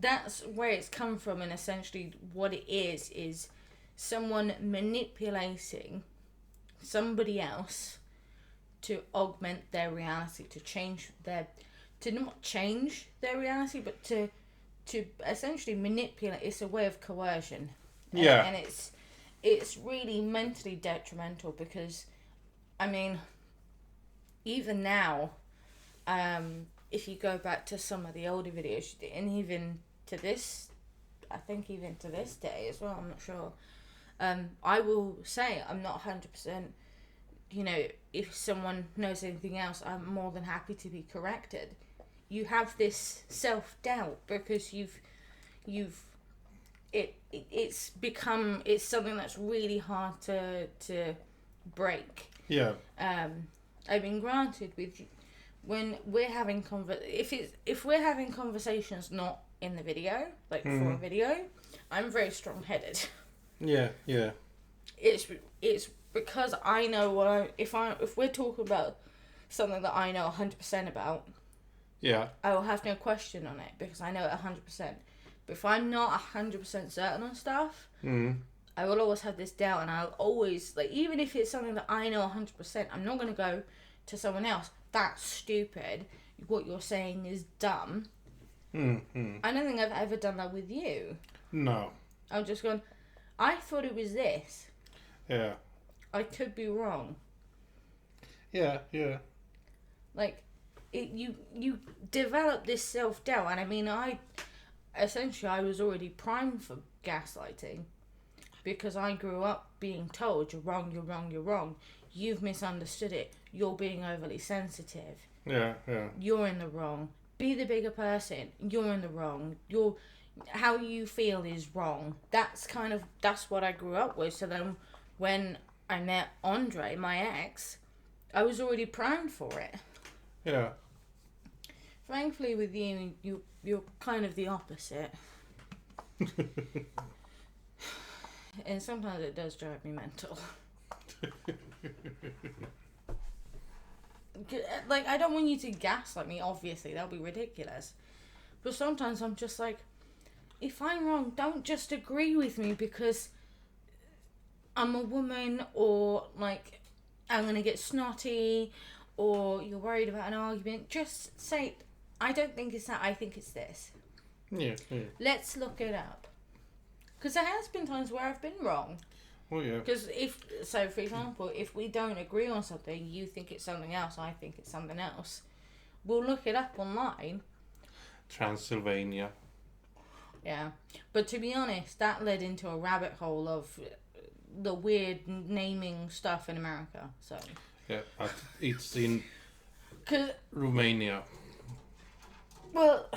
that's where it's come from, and essentially what it is someone manipulating somebody else to augment their reality, to not change their reality, but to essentially manipulate. It's a way of coercion. Yeah. And it's really mentally detrimental because, I mean, even now, if you go back to some of the older videos, and even to this, I think even to this day as well, I'm not sure. I will say I'm not 100%, if someone knows anything else, I'm more than happy to be corrected. You have this self-doubt because it's something that's really hard to break. Yeah. I mean, granted, when we're having if we're having conversations not in the video, like for a video, I'm very strong-headed. Yeah. It's because I know if we're talking about something that I know 100% about. Yeah. I will have no question on it because I know it 100%. But if I'm not 100% certain on stuff, I will always have this doubt, and I'll always, even if it's something that I know 100%, I'm not going to go to someone else, that's stupid, what you're saying is dumb. I don't think I've ever done that with you. No. I'm just going, I thought it was this. Yeah. I could be wrong. Yeah. You develop this self-doubt, and I mean, I was already primed for gaslighting because I grew up being told, you're wrong, you've misunderstood it, you're being overly sensitive, Yeah. you're in the wrong, be the bigger person, you're in the wrong, how you feel is wrong. That's what I grew up with. So then when I met Andre, my ex, I was already primed for it. Yeah. Thankfully, with you're kind of the opposite. And sometimes it does drive me mental. I don't want you to gaslight me, obviously, that'll be ridiculous. But sometimes I'm just like, if I'm wrong, don't just agree with me because I'm a woman, or I'm going to get snotty, or you're worried about an argument. Just say, I don't think it's that, I think it's this. Yeah. Let's look it up. Because there has been times where I've been wrong. Oh, yeah. Because for example, if we don't agree on something, you think it's something else, I think it's something else, we'll look it up online. Transylvania. Yeah. But to be honest, that led into a rabbit hole of the weird naming stuff in America. So. Yeah, but it's in 'Cause, Romania. well,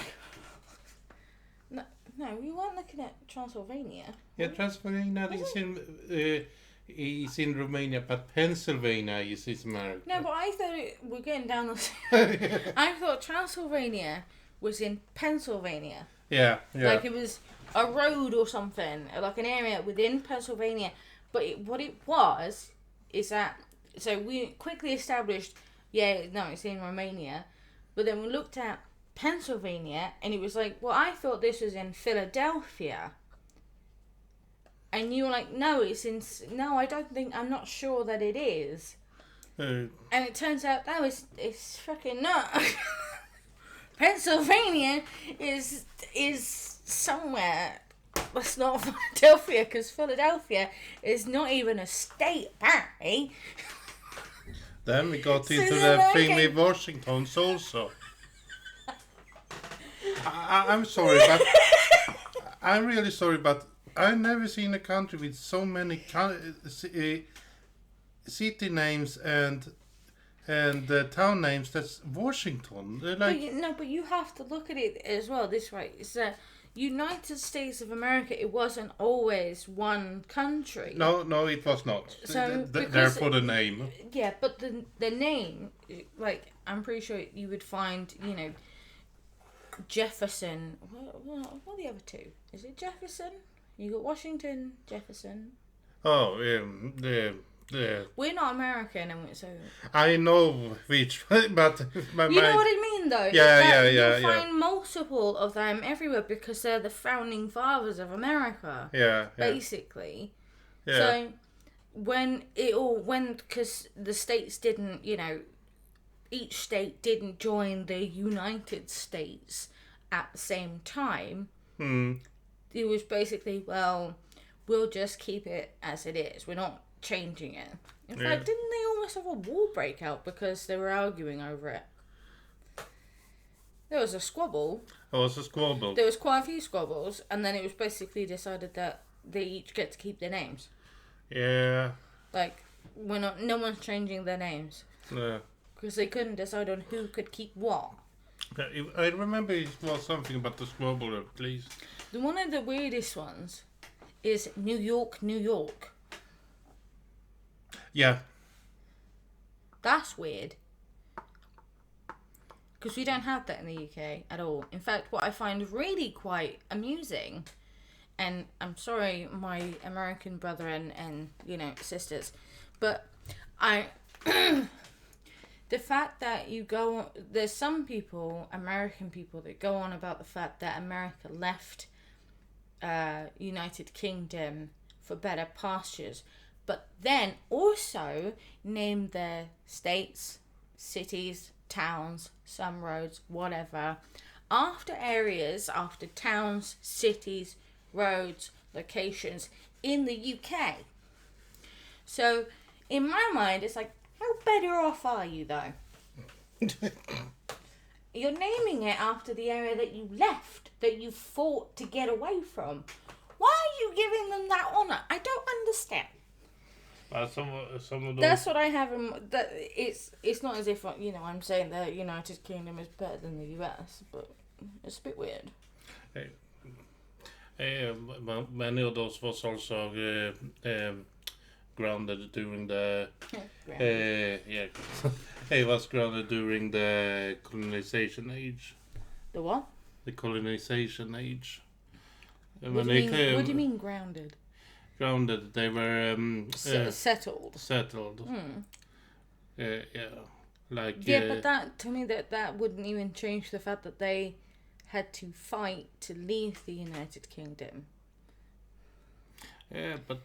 no, we weren't looking at Transylvania. Yeah, Transylvania is in is in Romania, but Pennsylvania is America. No, but I thought we're getting down the. I thought Transylvania was in Pennsylvania. Yeah. Like it was a road or something, like an area within Pennsylvania. But what it was is that, so we quickly established, it's in Romania. But then we looked at Pennsylvania and it was like, well, I thought this was in Philadelphia. And you were like, no, I'm not sure that it is. And it turns out, no, it's fucking not. Pennsylvania is somewhere that's not Philadelphia, because Philadelphia is not even a state, apparently. Then we got So into then the I thing can- with Washington also. I'm sorry, but I'm really sorry, but I've never seen a country with so many city names and town names. That's Washington. They're like, But you have to look at it as well this way. It's that United States of America, it wasn't always one country. no, it was not. So, because- Therefore the name. Yeah, but the name, like, I'm pretty sure you would find, Jefferson. What are the other two? Is it Jefferson? You got Washington, Jefferson. Oh, We're not American, and so I know which, but you know what I mean, though. Yeah, You'll find multiple of them everywhere because they're the founding fathers of America, yeah. basically. Yeah. So because the states didn't, each state didn't join the United States at the same time. It was basically, well, we'll just keep it as it is. We're not changing it. In fact, didn't they almost have a war break out because they were arguing over it? There was a squabble. It was a squabble. There was quite a few squabbles, and then it was basically decided that they each get to keep their names. Yeah. Like, no one's changing their names. Yeah. Because they couldn't decide on who could keep what. I remember it was something about the squabble, at least. One of the weirdest ones is New York, New York. Yeah. That's weird. Because we don't have that in the UK at all. In fact, what I find really quite amusing, and I'm sorry, my American brother and sisters, but the fact that there's some people, American people, that go on about the fact that America left United Kingdom for better pastures, but then also name their states, cities, towns, some roads, whatever, after areas, after towns, cities, roads, locations in the UK. So in my mind, it's like, how better off are you, though? You're naming it after the area that you left, that you fought to get away from. Why are you giving them that honour? I don't understand. Some of those. That's what I have in. That it's not as if I'm saying the United Kingdom is better than the US, but it's a bit weird. Many of those was also grounded during the. It was grounded during the colonization age. The what? The colonization age. What do you mean grounded? Grounded, they were Settled. settled. Yeah, like. Yeah, but that to me that wouldn't even change the fact that they had to fight to leave the United Kingdom. Yeah, but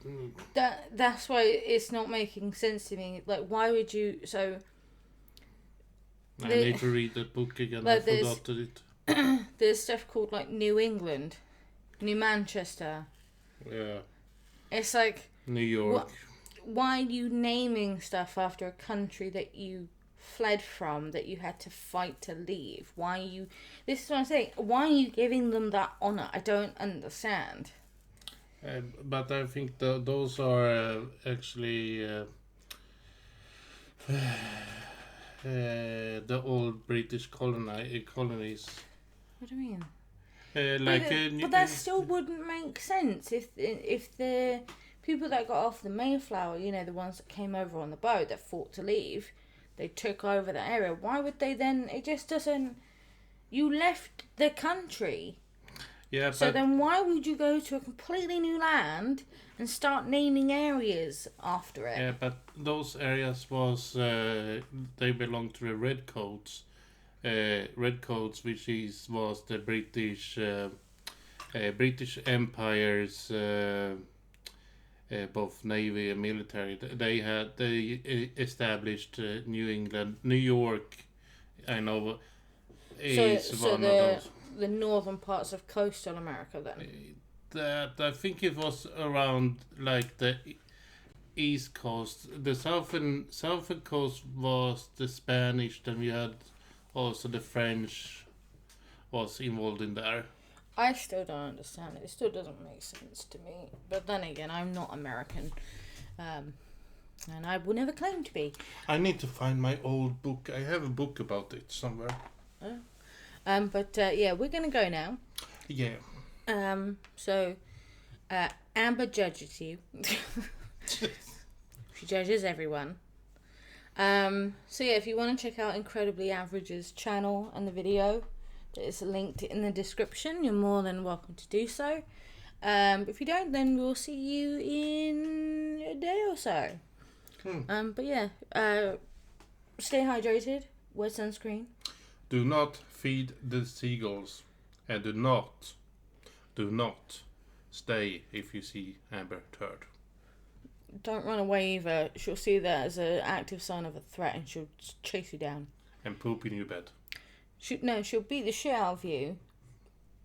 That's why it's not making sense to me. Like, why would you? So I need to read that book again. Like I forgot it. there's stuff called like New England, New Manchester. Yeah, It's like, New York. why are you naming stuff after a country that you fled from, that you had to fight to leave? Why are you? This is what I'm saying. Why are you giving them that honor? I don't understand. But I think those are actually the old British colonies. What do you mean? Like, But that still wouldn't make sense if the people that got off the Mayflower, you know, the ones that came over on the boat that fought to leave, they took over the area. Why would they then? It just doesn't. You left the country. Yeah, So but then why would you go to a completely new land and start naming areas after it? yeah, but those areas was they belong to the Redcoats. Redcoats, which was the British Empire's both navy and military. They established New England, New York. I know is So one of those. the northern parts of coastal America then. That I think it was around like the east coast. The southern coast was the Spanish. Then we had also the French was involved in there. I still don't understand it. It still doesn't make sense to me. But then again, I'm not American. And I will never claim to be. I need to find my old book. I have a book about it somewhere. But yeah, we're going to go now. Yeah. So Amber judges you. She judges everyone. So yeah, if you want to check out Incredibly Average's channel and the video that is linked in the description, you're more than welcome to do so. If you don't, then we'll see you in a day or so. But yeah, stay hydrated, wear sunscreen. Do not feed the seagulls, and do not stay if you see Amber Heard. Don't run away either. She'll see that as an active sign of a threat and she'll chase you down. And poop in your bed. She'll beat the shit out of you,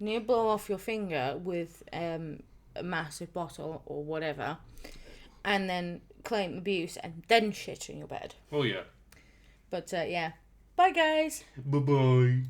near blow off your finger with a massive bottle or whatever, and then claim abuse and then shit in your bed. Oh yeah. But yeah. Bye guys. Bye bye.